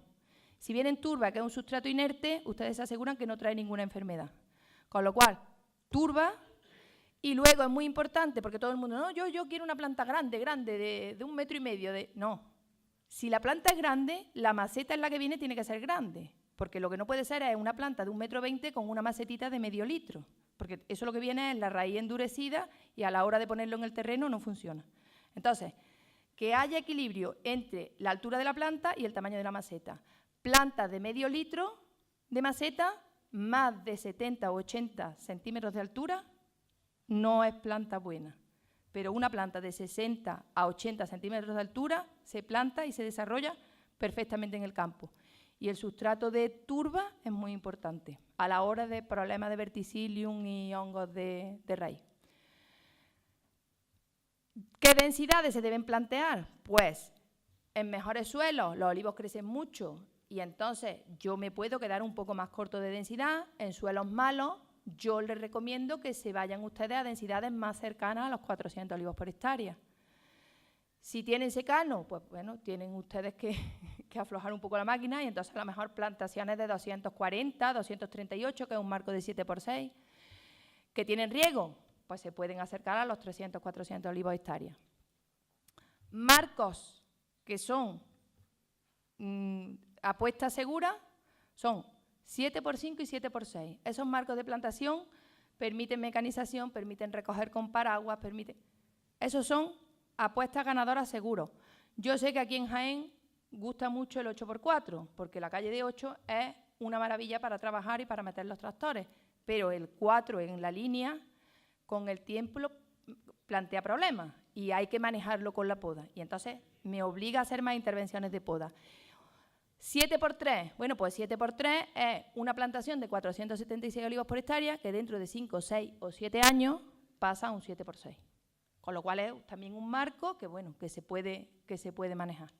Si vienen turba, que es un sustrato inerte, ustedes se aseguran que no trae ninguna enfermedad. Con lo cual, turba, y luego es muy importante, porque todo el mundo, no, yo quiero una planta grande, de 1,5 metros. No. Si la planta es grande, la maceta en la que viene tiene que ser grande, porque lo que no puede ser es una planta de 1,20 metros con una macetita de medio litro, porque eso lo que viene es la raíz endurecida y a la hora de ponerlo en el terreno no funciona. Entonces, que haya equilibrio entre la altura de la planta y el tamaño de la maceta. Plantas de medio litro de maceta, más de 70 o 80 centímetros de altura, no es planta buena. Pero una planta de 60 a 80 centímetros de altura se planta y se desarrolla perfectamente en el campo. Y el sustrato de turba es muy importante a la hora de problemas de verticillium y hongos de raíz. ¿Qué densidades se deben plantear? Pues en mejores suelos los olivos crecen mucho y entonces yo me puedo quedar un poco más corto de densidad. En suelos malos yo les recomiendo que se vayan ustedes a densidades más cercanas a los 400 olivos por hectárea. Si tienen secano, pues bueno, tienen ustedes que aflojar un poco la máquina y entonces a lo mejor plantaciones de 240, 238, que es un marco de 7x6. ¿Que tienen riego? Pues se pueden acercar a los 300, 400 olivos por hectárea. Marcos que son apuestas seguras son 7x5 y 7x6. Esos marcos de plantación permiten mecanización, permiten recoger con paraguas, esos son apuestas ganadoras seguros. Yo sé que aquí en Jaén gusta mucho el 8x4, porque la calle de 8 es una maravilla para trabajar y para meter los tractores, pero el 4 en la línea, con el tiempo plantea problemas y hay que manejarlo con la poda. Y entonces me obliga a hacer más intervenciones de poda. 7x3, bueno, pues 7x3 es una plantación de 476 olivos por hectárea que dentro de 5, 6 o 7 años pasa a un 7x6. Con lo cual es también un marco que, bueno, que se puede manejar.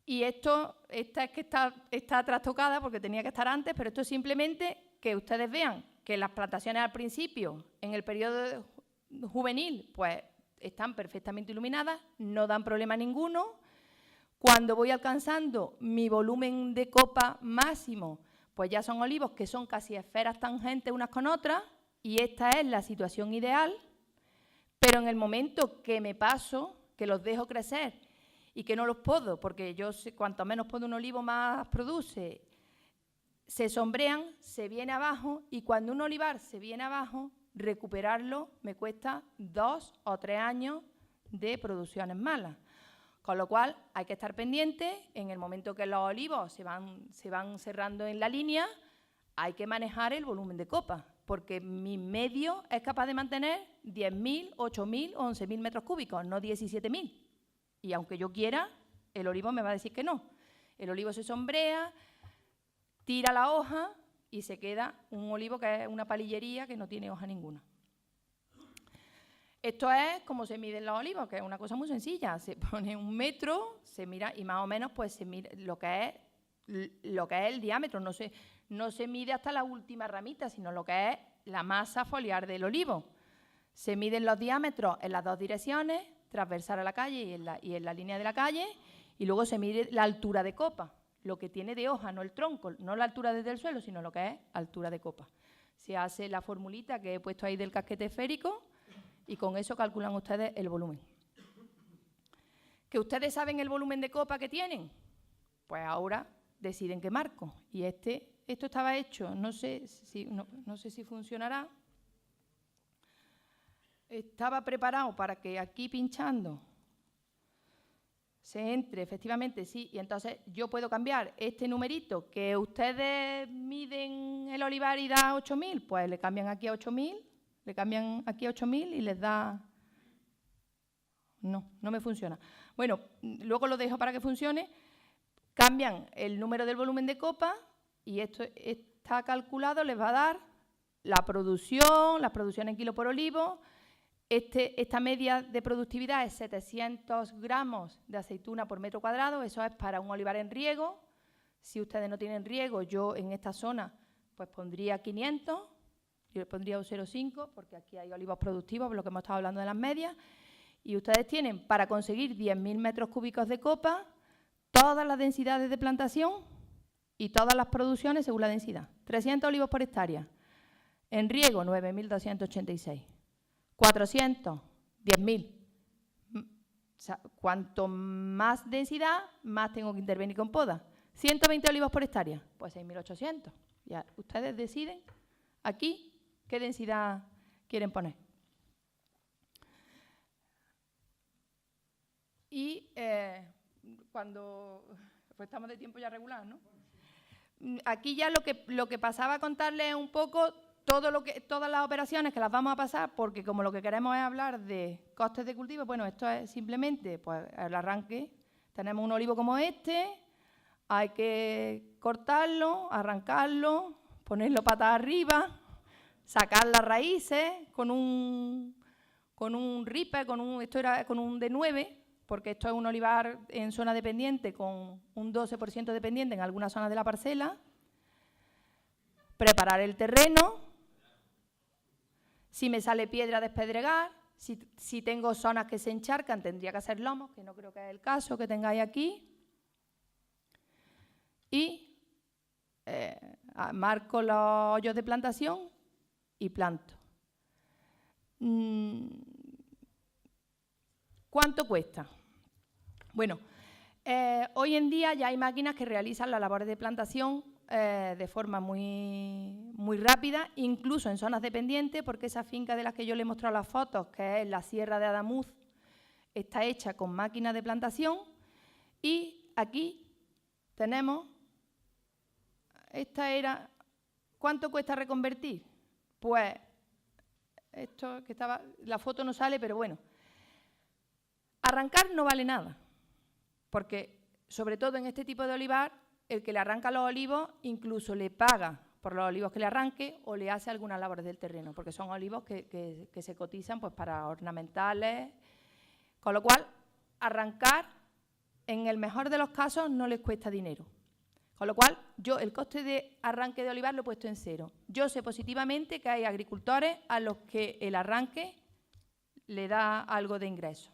Y esta es que está trastocada porque tenía que estar antes, pero esto es simplemente que ustedes vean que las plantaciones al principio, en el periodo juvenil, pues están perfectamente iluminadas, no dan problema ninguno. Cuando voy alcanzando mi volumen de copa máximo, pues ya son olivos que son casi esferas tangentes unas con otras, y esta es la situación ideal, pero en el momento que me paso, que los dejo crecer y que no los podo, porque yo sé, cuanto menos podo un olivo más produce, se sombrean, se viene abajo, y cuando un olivar se viene abajo, recuperarlo me cuesta 2 o 3 años de producciones malas. Con lo cual hay que estar pendiente, en el momento que los olivos se van cerrando en la línea, hay que manejar el volumen de copa, porque mi medio es capaz de mantener 10.000, 8.000 o 11.000 metros cúbicos, no 17.000. Y aunque yo quiera, el olivo me va a decir que no. El olivo se sombrea, tira la hoja y se queda un olivo que es una palillería que no tiene hoja ninguna. Esto es como se miden los olivos, que es una cosa muy sencilla. Se pone 1 metro, se mira y más o menos pues se mira lo que es el diámetro. No se mide hasta la última ramita, sino lo que es la masa foliar del olivo. Se miden los diámetros en las dos direcciones, transversal a la calle y en la línea de la calle, y luego se mide la altura de copa, lo que tiene de hoja, no el tronco, no la altura desde el suelo, sino lo que es altura de copa. Se hace la formulita que he puesto ahí del casquete esférico y con eso calculan ustedes el volumen. ¿Que ustedes saben el volumen de copa que tienen? Pues ahora deciden qué marco. Y esto estaba hecho, no sé si funcionará. Estaba preparado para que aquí pinchando se entre, efectivamente, sí, y entonces yo puedo cambiar este numerito que ustedes miden el olivar y da 8.000, pues le cambian aquí a 8.000, le cambian aquí a 8.000 y les da... No me funciona. Bueno, luego lo dejo para que funcione. Cambian el número del volumen de copa y esto está calculado, les va a dar la producción en kilo por olivo. Esta media de productividad es 700 gramos de aceituna por metro cuadrado, eso es para un olivar en riego. Si ustedes no tienen riego, yo en esta zona pues pondría 500, yo pondría un 0,5 porque aquí hay olivos productivos, por lo que hemos estado hablando de las medias. Y ustedes tienen para conseguir 10.000 metros cúbicos de copa todas las densidades de plantación y todas las producciones según la densidad. 300 olivos por hectárea. En riego, 9.286. 400, 10.000. O sea, cuanto más densidad, más tengo que intervenir con poda. 120 olivos por hectárea, pues 6.800. Ya ustedes deciden aquí qué densidad quieren poner. Y cuando pues estamos de tiempo ya regular, ¿no? Aquí ya lo que pasaba a contarles es un poco todas las operaciones que las vamos a pasar, porque como lo que queremos es hablar de costes de cultivo, bueno, esto es simplemente pues, el arranque. Tenemos un olivo como este, hay que cortarlo, arrancarlo, ponerlo patas arriba, sacar las raíces con un ripper, esto era con un D9, porque esto es un olivar en zona dependiente con un 12% dependiente en algunas zonas de la parcela. Preparar el terreno. Si me sale piedra, despedregar. Si tengo zonas que se encharcan, tendría que hacer lomos, que no creo que es el caso que tengáis aquí. Y marco los hoyos de plantación y planto. ¿Cuánto cuesta? Bueno, hoy en día ya hay máquinas que realizan las labores de plantación de forma muy rápida, incluso en zonas dependientes, porque esa finca de las que yo le he mostrado las fotos, que es la Sierra de Adamuz, está hecha con máquinas de plantación. Y aquí tenemos, ¿cuánto cuesta reconvertir? Pues, esto que estaba, la foto no sale, pero bueno. Arrancar no vale nada, porque sobre todo en este tipo de olivar, el que le arranca los olivos incluso le paga por los olivos que le arranque o le hace algunas labores del terreno, porque son olivos que se cotizan pues, para ornamentales, con lo cual arrancar en el mejor de los casos no les cuesta dinero. Con lo cual, yo el coste de arranque de olivar lo he puesto en 0. Yo sé positivamente que hay agricultores a los que el arranque le da algo de ingreso.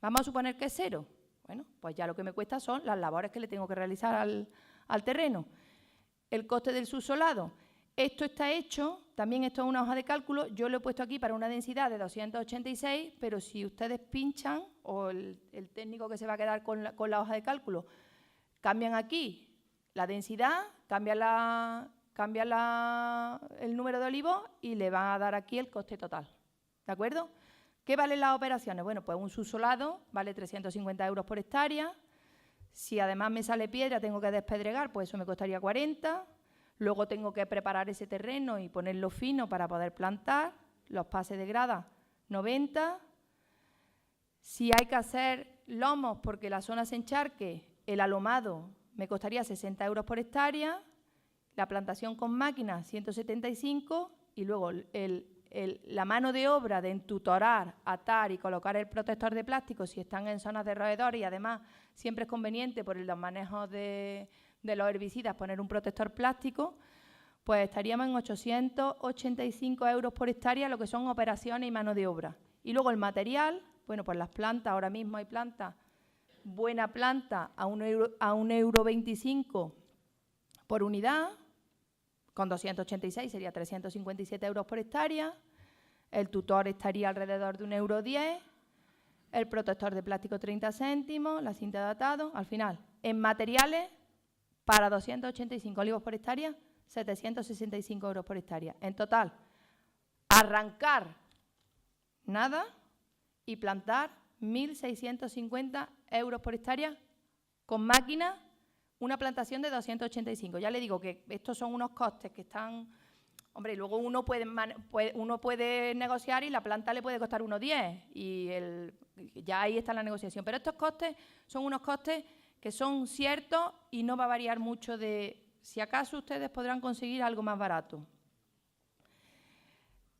Vamos a suponer que es 0. Bueno, pues ya lo que me cuesta son las labores que le tengo que realizar al terreno. El coste del subsolado. Esto está hecho, también esto es una hoja de cálculo, yo lo he puesto aquí para una densidad de 286, pero si ustedes pinchan, o el técnico que se va a quedar con la hoja de cálculo, cambian aquí la densidad, cambian el número de olivos y le van a dar aquí el coste total. ¿De acuerdo? ¿Qué valen las operaciones? Bueno, pues un subsolado vale 350 euros por hectárea. Si además me sale piedra, tengo que despedregar, pues eso me costaría 40. Luego tengo que preparar ese terreno y ponerlo fino para poder plantar. Los pases de grada, 90. Si hay que hacer lomos porque la zona se encharque, el alomado me costaría 60 euros por hectárea. La plantación con máquina, 175. Y luego la mano de obra de entutorar, atar y colocar el protector de plástico si están en zonas de roedores, y además siempre es conveniente por los manejos de los herbicidas poner un protector plástico, pues estaríamos en 885 euros por hectárea, lo que son operaciones y mano de obra. Y luego el material, bueno, pues las plantas, ahora mismo hay plantas, buena planta a 1,25 € por unidad, con 286 sería 357 euros por hectárea, el tutor estaría alrededor de 1,10 €, el protector de plástico 30 céntimos, la cinta de atado, al final, en materiales, para 285 olivos por hectárea, 765 euros por hectárea. En total, arrancar nada y plantar 1.650 euros por hectárea con máquina, una plantación de 285. Ya le digo que estos son unos costes que están... Hombre, luego uno puede negociar y la planta le puede costar 1,10 y ya ahí está la negociación. Pero estos costes son unos costes que son ciertos y no va a variar mucho de... Si acaso ustedes podrán conseguir algo más barato.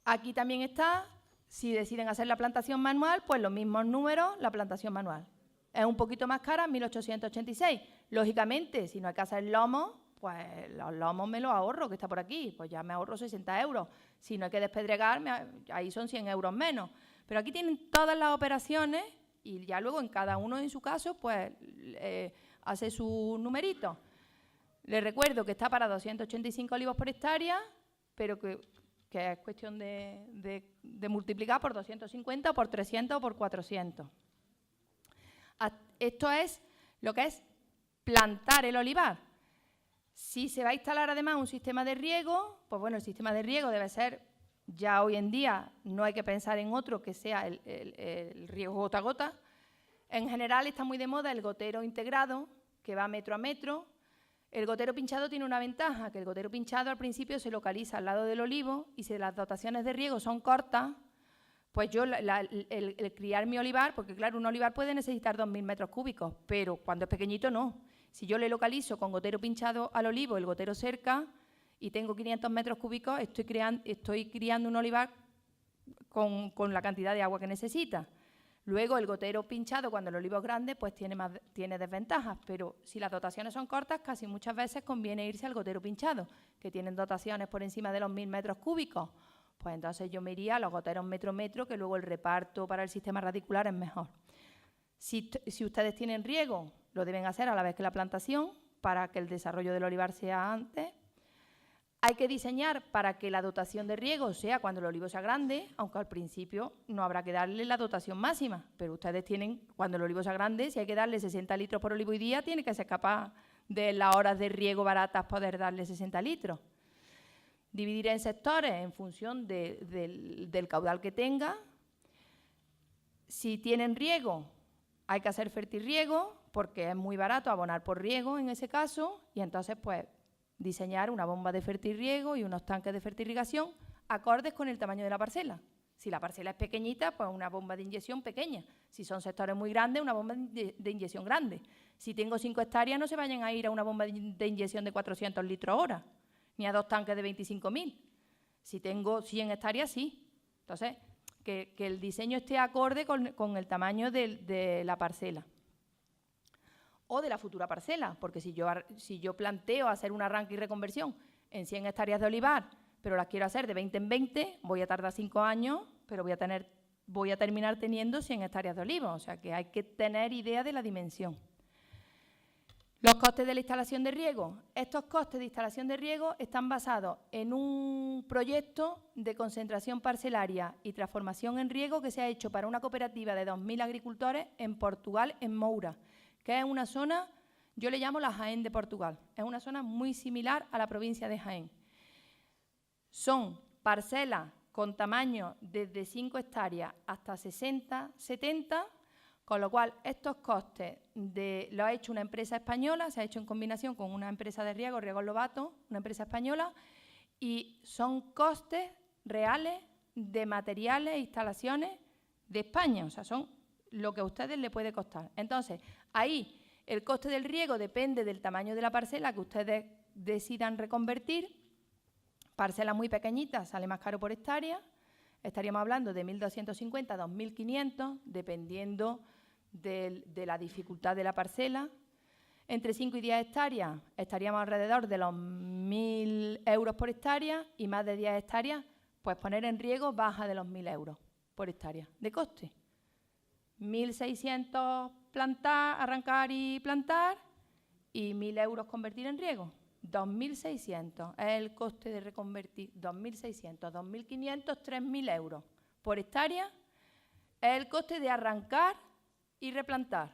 Aquí también está, si deciden hacer la plantación manual, pues los mismos números, la plantación manual. Es un poquito más cara, 1.886. Lógicamente, si no hay que hacer lomos, pues los lomos me los ahorro, que está por aquí, pues ya me ahorro 60 euros. Si no hay que despedregar, ahí son 100 euros menos. Pero aquí tienen todas las operaciones y ya luego en cada uno en su caso pues hace su numerito. Les recuerdo que está para 285 olivos por hectárea, pero que es cuestión de multiplicar por 250, por 300 o por 400. Esto es lo que es plantar el olivar. Si se va a instalar además un sistema de riego, pues bueno, el sistema de riego debe ser, ya hoy en día no hay que pensar en otro que sea el riego gota a gota. En general está muy de moda el gotero integrado, que va metro a metro. El gotero pinchado tiene una ventaja, que el gotero pinchado al principio se localiza al lado del olivo y si las dotaciones de riego son cortas, pues yo el criar mi olivar, porque claro, un olivar puede necesitar 2.000 metros cúbicos, pero cuando es pequeñito no. Si yo le localizo con gotero pinchado al olivo, el gotero cerca, y tengo 500 metros cúbicos, estoy criando un olivar con la cantidad de agua que necesita. Luego el gotero pinchado, cuando el olivo es grande, pues tiene desventajas, pero si las dotaciones son cortas, casi muchas veces conviene irse al gotero pinchado, que tienen dotaciones por encima de los 1.000 metros cúbicos. Pues entonces yo me iría a los goteros metro-metro, que luego el reparto para el sistema radicular es mejor. Si ustedes tienen riego, lo deben hacer a la vez que la plantación, para que el desarrollo del olivar sea antes. Hay que diseñar para que la dotación de riego sea cuando el olivo sea grande, aunque al principio no habrá que darle la dotación máxima, pero ustedes tienen, cuando el olivo sea grande, si hay que darle 60 litros por olivo y día, tiene que ser capaz de las horas de riego baratas poder darle 60 litros. Dividir en sectores en función del caudal que tenga. Si tienen riego, hay que hacer fertirriego, porque es muy barato abonar por riego en ese caso, y entonces pues diseñar una bomba de fertirriego y unos tanques de fertirrigación acordes con el tamaño de la parcela. Si la parcela es pequeñita, pues una bomba de inyección pequeña. Si son sectores muy grandes, una bomba de inyección grande. Si tengo 5 hectáreas, no se vayan a ir a una bomba de inyección de 400 litros hora, ni a 2 tanques de 25.000. Si tengo 100 hectáreas, sí. Entonces, que el diseño esté acorde con el tamaño de la parcela. O de la futura parcela, porque si yo planteo hacer un arranque y reconversión en 100 hectáreas de olivar, pero las quiero hacer de 20 en 20, voy a tardar 5 años, pero voy a terminar teniendo 100 hectáreas de olivo, o sea que hay que tener idea de la dimensión. Los costes de la instalación de riego. Estos costes de instalación de riego están basados en un proyecto de concentración parcelaria y transformación en riego que se ha hecho para una cooperativa de 2.000 agricultores en Portugal, en Moura, que es una zona, yo le llamo la Jaén de Portugal, es una zona muy similar a la provincia de Jaén. Son parcelas con tamaño desde 5 hectáreas hasta 60, 70, con lo cual estos costes lo ha hecho una empresa española, se ha hecho en combinación con una empresa de riego, Riegos Lobato, una empresa española, y son costes reales de materiales e instalaciones de España, o sea, son lo que a ustedes les puede costar. Entonces, ahí el coste del riego depende del tamaño de la parcela que ustedes decidan reconvertir. Parcelas muy pequeñitas sale más caro por hectárea, estaríamos hablando de 1.250 a 2.500, dependiendo de la dificultad de la parcela. Entre 5 y 10 hectáreas estaríamos alrededor de los 1.000 euros por hectárea, y más de 10 hectáreas, pues poner en riego baja de los 1.000 euros por hectárea de coste. 1.600 plantar, arrancar y plantar, y 1.000 euros convertir en riego. 2.600 es el coste de reconvertir. 2.600, 2.500, 3.000 euros por hectárea es el coste de arrancar y replantar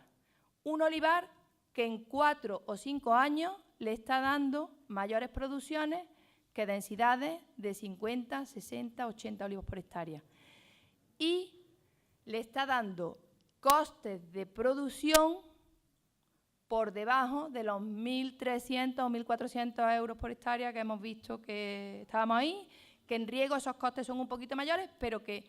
un olivar que en 4 o 5 años le está dando mayores producciones que densidades de 50, 60, 80 olivos por hectárea. Y le está dando costes de producción por debajo de los 1.300 o 1.400 euros por hectárea que hemos visto que estábamos ahí, que en riego esos costes son un poquito mayores, pero que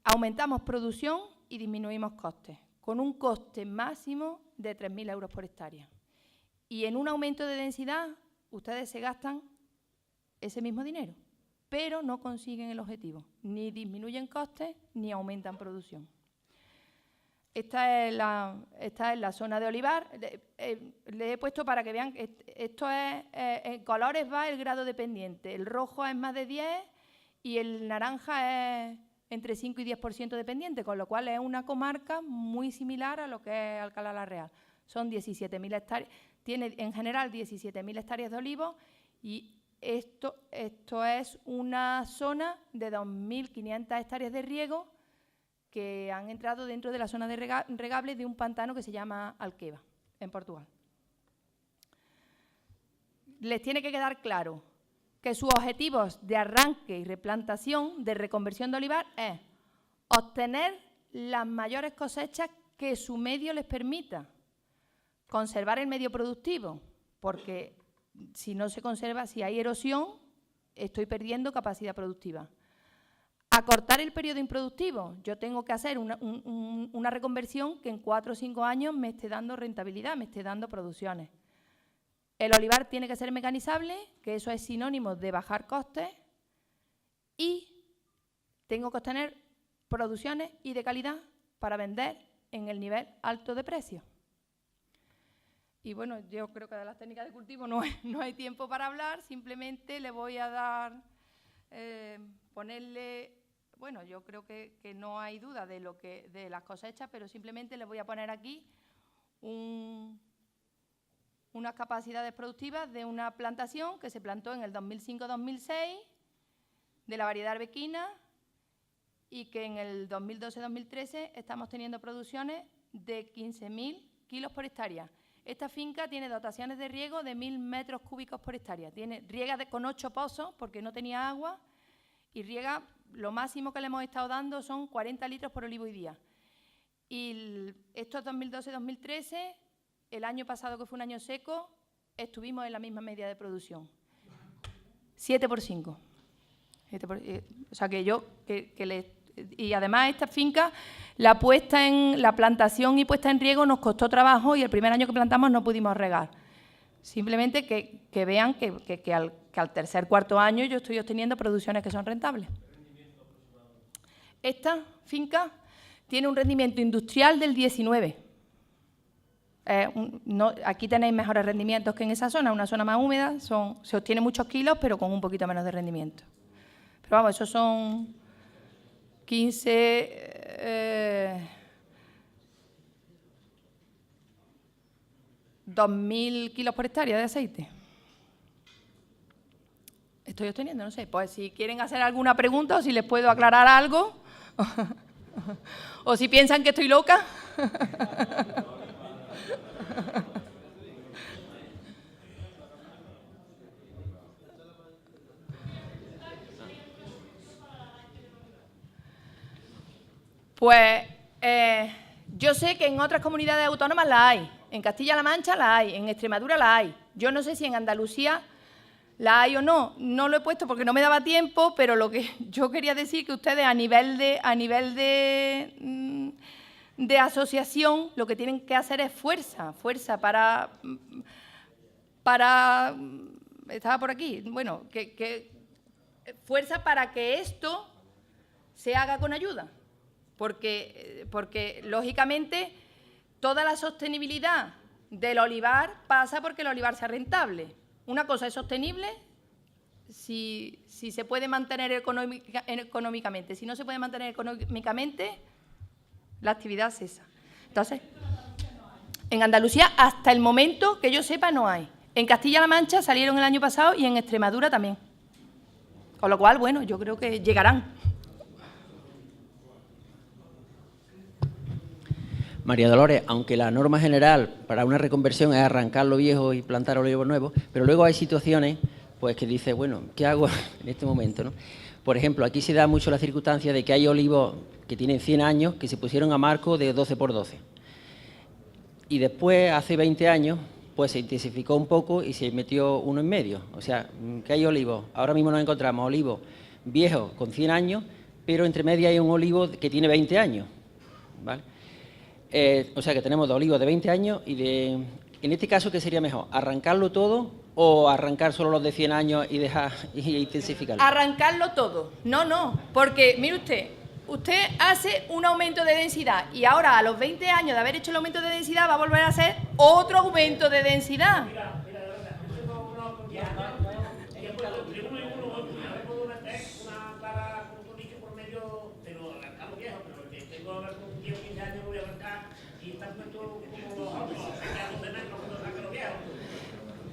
aumentamos producción y disminuimos costes, con un coste máximo de 3.000 euros por hectárea. Y en un aumento de densidad, ustedes se gastan ese mismo dinero, pero no consiguen el objetivo, ni disminuyen costes ni aumentan producción. Esta es la zona de olivar. Le he puesto para que vean que esto es, en colores va el grado dependiente. El rojo es más de 10 y el naranja es entre 5 y 10% dependiente, con lo cual es una comarca muy similar a lo que es Alcalá la Real. Son 17.000 hectáreas, tiene en general 17.000 hectáreas de olivos y esto es una zona de 2.500 hectáreas de riego que han entrado dentro de la zona de regable de un pantano que se llama Alqueva, en Portugal. Les tiene que quedar claro que sus objetivos de arranque y replantación, de reconversión de olivar, es obtener las mayores cosechas que su medio les permita, conservar el medio productivo, porque si no se conserva, si hay erosión, estoy perdiendo capacidad productiva. Acortar el periodo improductivo, yo tengo que hacer una reconversión que en 4 o 5 años me esté dando rentabilidad, me esté dando producciones. El olivar tiene que ser mecanizable, que eso es sinónimo de bajar costes, y tengo que obtener producciones y de calidad para vender en el nivel alto de precios. Y bueno, yo creo que de las técnicas de cultivo no hay tiempo para hablar, simplemente le voy a dar, ponerle, bueno, yo creo que no hay duda de las cosechas, pero simplemente le voy a poner aquí unas capacidades productivas de una plantación que se plantó en el 2005-2006 de la variedad arbequina y que en el 2012-2013 estamos teniendo producciones de 15.000 kilos por hectárea. Esta finca tiene dotaciones de riego de 1.000 metros cúbicos por hectárea. Riega con 8 pozos porque no tenía agua y riega, lo máximo que le hemos estado dando son 40 litros por olivo y día. Y estos 2012-2013, el año pasado, que fue un año seco, estuvimos en la misma media de producción. 7 por 5. O sea que y además esta finca, la plantación y puesta en riego nos costó trabajo y el primer año que plantamos no pudimos regar. Simplemente que vean que al tercer, cuarto año yo estoy obteniendo producciones que son rentables. Esta finca tiene un rendimiento industrial del 19. Aquí tenéis mejores rendimientos que en esa zona, una zona más húmeda, se obtiene muchos kilos, pero con un poquito menos de rendimiento. Pero vamos, esos son 2.000 kilos por hectárea de aceite. Estoy obteniendo, no sé, pues si quieren hacer alguna pregunta o si les puedo aclarar algo, o si piensan que estoy loca. Pues yo sé que en otras comunidades autónomas la hay, en Castilla-La Mancha la hay, en Extremadura la hay. Yo no sé si en Andalucía la hay o no, no lo he puesto porque no me daba tiempo, pero lo que yo quería decir que ustedes a nivel de asociación lo que tienen que hacer es fuerza para estaba por aquí, bueno, fuerza para que esto se haga con ayuda. Porque lógicamente, toda la sostenibilidad del olivar pasa porque el olivar sea rentable. Una cosa es sostenible si se puede mantener económicamente. Si no se puede mantener económicamente, la actividad cesa. Entonces, en Andalucía, hasta el momento que yo sepa, no hay. En Castilla-La Mancha salieron el año pasado y en Extremadura también. Con lo cual, bueno, yo creo que llegarán. María Dolores, aunque la norma general para una reconversión es arrancar lo viejo y plantar olivos nuevos, pero luego hay situaciones pues que dices, bueno, ¿qué hago en este momento, no? Por ejemplo, aquí se da mucho la circunstancia de que hay olivos que tienen 100 años que se pusieron a marco de 12 por 12. Y después, hace 20 años, pues se intensificó un poco y se metió uno en medio. O sea, que hay olivos, ahora mismo nos encontramos olivos viejos con 100 años, pero entre medio hay un olivo que tiene 20 años, ¿vale? O sea que tenemos de olivos de 20 años y en este caso, ¿qué sería mejor? ¿Arrancarlo todo o arrancar solo los de 100 años y dejar y intensificarlo? Arrancarlo todo. No, porque mire usted hace un aumento de densidad y ahora a los 20 años de haber hecho el aumento de densidad va a volver a hacer otro aumento de densidad.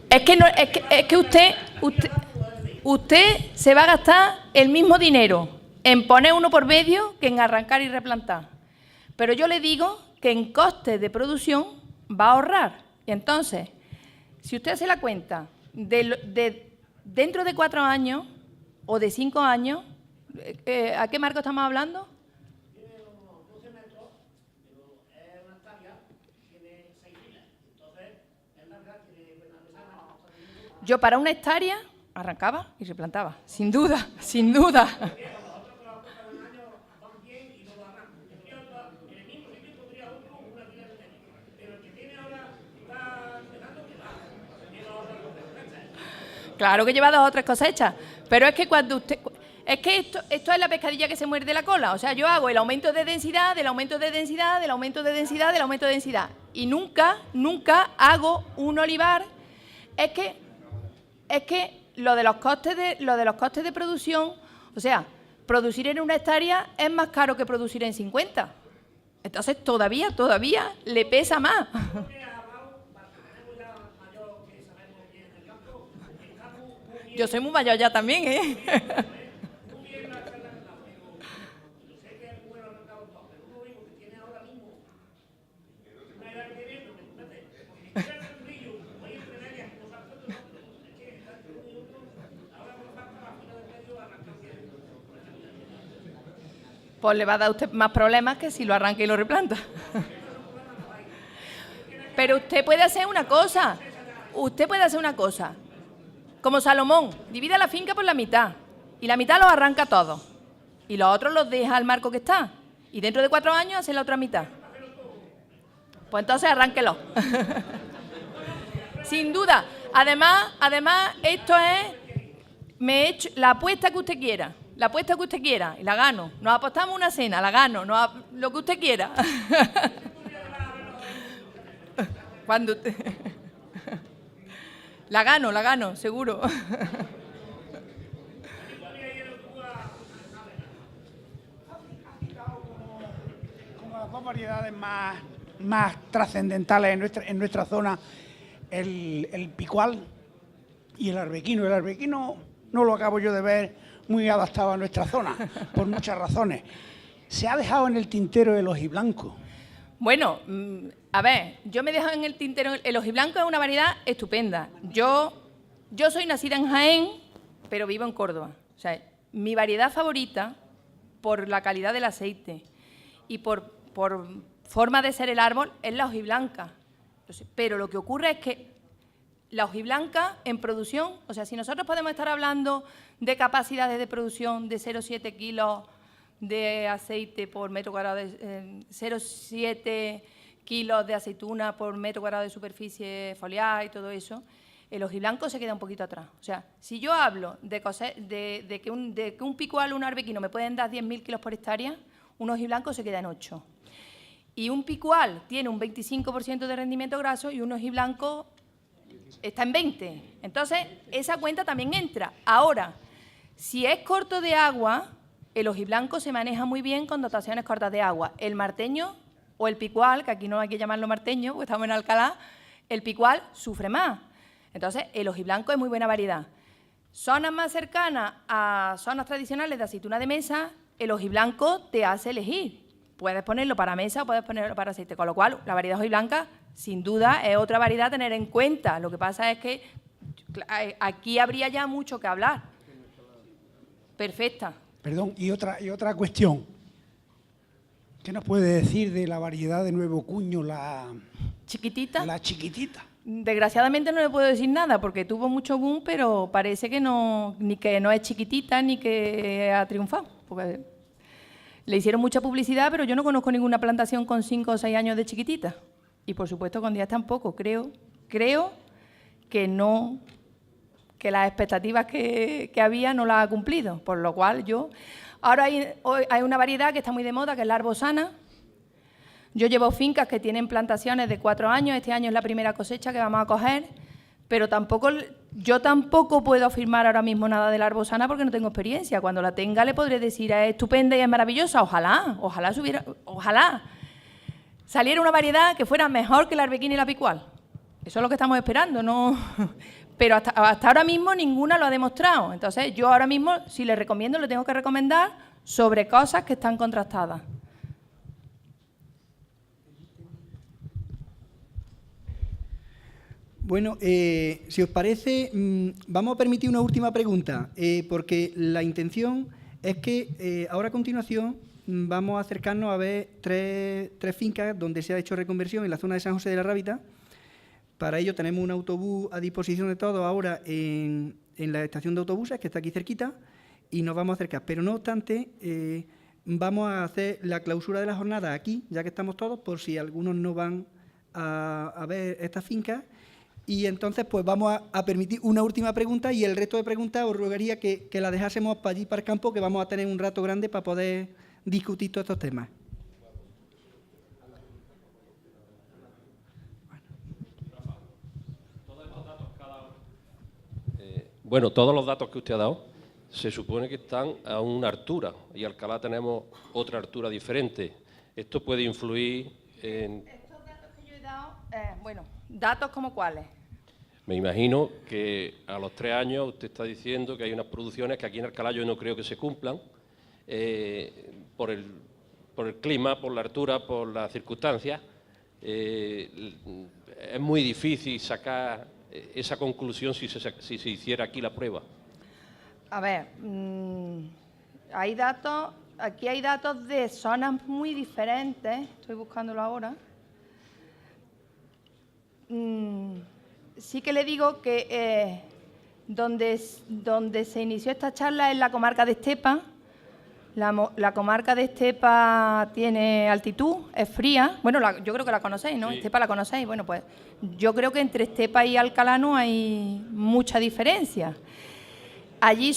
Es que, no, es que usted se va a gastar el mismo dinero en poner uno por medio que en arrancar y replantar. Pero yo le digo que en costes de producción va a ahorrar. Y entonces, si usted hace la cuenta dentro de 4 años o de 5 años, ¿a qué marco estamos hablando? Yo para una hectárea arrancaba y replantaba, sin duda, sin duda. Claro que lleva 2 o 3 cosechas, pero es que cuando usted... Es que esto es la pescadilla que se muerde la cola. O sea, yo hago el aumento de densidad, del aumento de densidad, del aumento de densidad, del aumento de densidad. Y nunca hago un olivar. Es que lo de los costes de producción, o sea, producir en una hectárea es más caro que producir en 50. Entonces todavía le pesa más. Yo soy muy mayor ya también, ¿eh? Pues le va a dar usted más problemas que si lo arranca y lo replanta. Pero usted puede hacer una cosa. Como Salomón, divide la finca por la mitad. Y la mitad los arranca todos. Y los otros los deja al marco que está. Y dentro de 4 años hace la otra mitad. Pues entonces arránquelo. Sin duda. Además, esto es... Me he hecho la apuesta que usted quiera. La apuesta que usted quiera y la gano. Nos apostamos una cena, la gano, lo que usted quiera. Cuando usted... La gano, seguro. Como las 2 variedades más trascendentales en nuestra zona, el picual y el arbequino. El arbequino no lo acabo yo de ver muy adaptado a nuestra zona, por muchas razones. Se ha dejado en el tintero el hojiblanco. Bueno, a ver, yo me he dejado en el tintero... El hojiblanco es una variedad estupenda. Yo soy nacida en Jaén, pero vivo en Córdoba. O sea, mi variedad favorita, por la calidad del aceite y por forma de ser el árbol, es la hojiblanca. Pero lo que ocurre es que la hojiblanca en producción, o sea, si nosotros podemos estar hablando de capacidades de producción de 0,7 kilos de aceite por metro cuadrado, 0,7 kilos de aceituna por metro cuadrado de superficie foliar y todo eso, el hojiblanco se queda un poquito atrás. O sea, si yo hablo de que un picual o un arbequino me pueden dar 10.000 kilos por hectárea, un hojiblanco se queda en 8. Y un picual tiene un 25% de rendimiento graso y un hojiblanco está en 20. Entonces, esa cuenta también entra. Ahora, si es corto de agua, el hojiblanco se maneja muy bien con dotaciones cortas de agua. El marteño o el picual, que aquí no hay que llamarlo marteño, porque estamos en Alcalá, el picual sufre más. Entonces, el hojiblanco es muy buena variedad. Zonas más cercanas a zonas tradicionales de aceituna de mesa, el hojiblanco te hace elegir. Puedes ponerlo para mesa o puedes ponerlo para aceite. Con lo cual, la variedad hojiblanca, sin duda, es otra variedad a tener en cuenta. Lo que pasa es que aquí habría ya mucho que hablar. Perfecta. Perdón, y otra cuestión. ¿Qué nos puede decir de la variedad de Nuevo Cuño, la chiquitita? La chiquitita. Desgraciadamente no le puedo decir nada porque tuvo mucho boom, pero parece que no es chiquitita ni que ha triunfado. Porque le hicieron mucha publicidad, pero yo no conozco ninguna plantación con 5 o 6 años de chiquitita. Y por supuesto con 10 tampoco. Creo que no, que las expectativas que había no las ha cumplido. Por lo cual ahora hay una variedad que está muy de moda, que es la arbosana. Yo llevo fincas que tienen plantaciones de 4 años. Este año es la primera cosecha que vamos a coger. Pero yo tampoco puedo afirmar ahora mismo nada de la arbosana porque no tengo experiencia. Cuando la tenga le podré decir, es estupenda y es maravillosa. Ojalá. saliera una variedad que fuera mejor que la arbequina y la picual. Eso es lo que estamos esperando, ¿no? Pero hasta ahora mismo ninguna lo ha demostrado. Entonces, yo ahora mismo, si le recomiendo, le tengo que recomendar sobre cosas que están contrastadas. Bueno, si os parece, vamos a permitir una última pregunta, porque la intención es que ahora a continuación vamos a acercarnos a ver tres fincas donde se ha hecho reconversión en la zona de San José de la Rábita. Para ello tenemos un autobús a disposición de todos ahora en la estación de autobuses, que está aquí cerquita, y nos vamos a acercar. Pero no obstante, vamos a hacer la clausura de la jornada aquí, ya que estamos todos, por si algunos no van a ver estas fincas. Y entonces, pues vamos a permitir una última pregunta, y el resto de preguntas os rogaría que la dejásemos para allí, para el campo, que vamos a tener un rato grande para poder discutir todos estos temas. Bueno, todos los datos que usted ha dado se supone que están a una altura, y Alcalá tenemos otra altura diferente. Esto puede influir en... Estos datos que yo he dado, bueno, ¿datos como cuáles? Me imagino que a los 3 años usted está diciendo que hay unas producciones que aquí en Alcalá yo no creo que se cumplan por el clima, por la altura, por las circunstancias. Es muy difícil sacar esa conclusión si se hiciera aquí la prueba. A ver, hay datos, aquí hay datos de zonas muy diferentes, estoy buscándolo ahora. Sí que le digo que donde se inició esta charla es la comarca de Estepa. La comarca de Estepa tiene altitud, es fría. Bueno, yo creo que la conocéis, ¿no? Sí. Estepa la conocéis. Bueno, pues yo creo que entre Estepa y Alcalá no hay mucha diferencia. Allí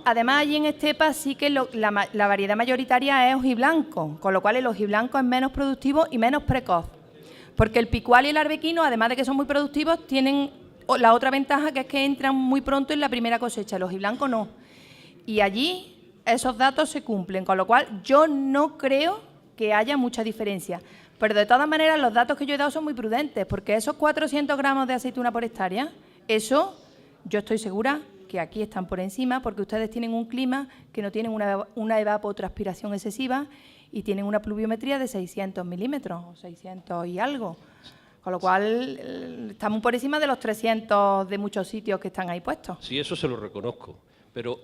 además allí en Estepa sí que la variedad mayoritaria es hojiblanco, con lo cual el hojiblanco es menos productivo y menos precoz. Porque el picual y el arbequino, además de que son muy productivos, tienen la otra ventaja, que es que entran muy pronto en la primera cosecha. El hojiblanco no. Y allí esos datos se cumplen, con lo cual yo no creo que haya mucha diferencia. Pero de todas maneras los datos que yo he dado son muy prudentes, porque esos 400 gramos de aceituna por hectárea, eso yo estoy segura que aquí están por encima, porque ustedes tienen un clima que no tienen una evapotranspiración excesiva y tienen una pluviometría de 600 milímetros, o 600 y algo. Con lo cual estamos por encima de los 300 de muchos sitios que están ahí puestos. Sí, eso se lo reconozco, pero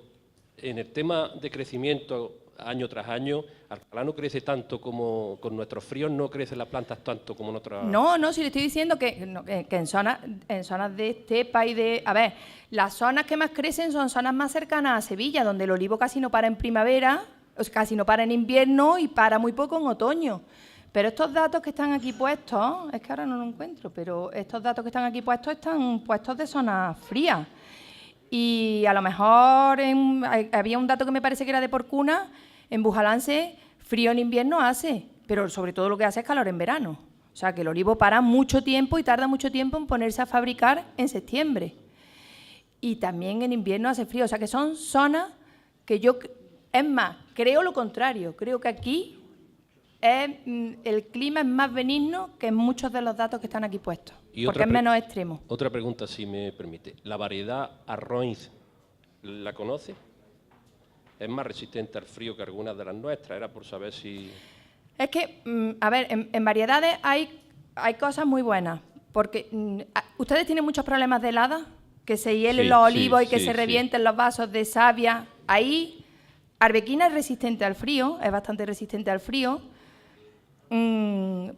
en el tema de crecimiento año tras año, Alcalá no crece tanto como con nuestros fríos, no crecen las plantas tanto como en otras... No, si le estoy diciendo que en zonas de estepa y de... A ver, las zonas que más crecen son zonas más cercanas a Sevilla, donde el olivo casi no para en primavera, o sea, casi no para en invierno y para muy poco en otoño. Pero estos datos que están aquí puestos, es que ahora no lo encuentro, pero estos datos que están aquí puestos están puestos de zonas frías. Y a lo mejor había un dato que me parece que era de Porcuna, en Bujalance frío en invierno hace, pero sobre todo lo que hace es calor en verano. O sea, que el olivo para mucho tiempo y tarda mucho tiempo en ponerse a fabricar en septiembre. Y también en invierno hace frío. O sea, que son zonas que yo... Es más, creo lo contrario. Creo que aquí el clima es más benigno que en muchos de los datos que están aquí puestos, porque es menos extremo. Otra pregunta, si me permite. ¿La variedad Arroiz la conoce? ¿Es más resistente al frío que algunas de las nuestras? Era por saber si... Es que, a ver, en variedades hay cosas muy buenas, porque ustedes tienen muchos problemas de helada, que se hielen los olivos y que se revienten los vasos de savia. Ahí, arbequina es resistente al frío, es bastante resistente al frío.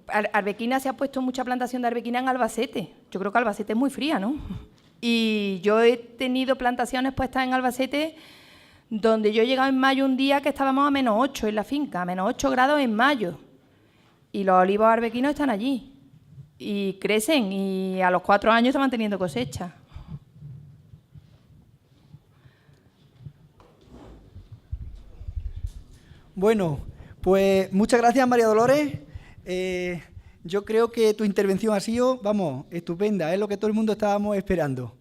Arbequina, se ha puesto mucha plantación de arbequina en Albacete. Yo creo que Albacete es muy fría, ¿no? Y yo he tenido plantaciones puestas en Albacete donde yo he llegado en mayo un día que estábamos a -8 en la finca, a -8 grados en mayo. Y los olivos arbequinos están allí. Y crecen, y a los 4 años estaban teniendo cosecha. Bueno, pues muchas gracias, María Dolores. Yo creo que tu intervención ha sido, vamos, estupenda, es lo que todo el mundo estábamos esperando.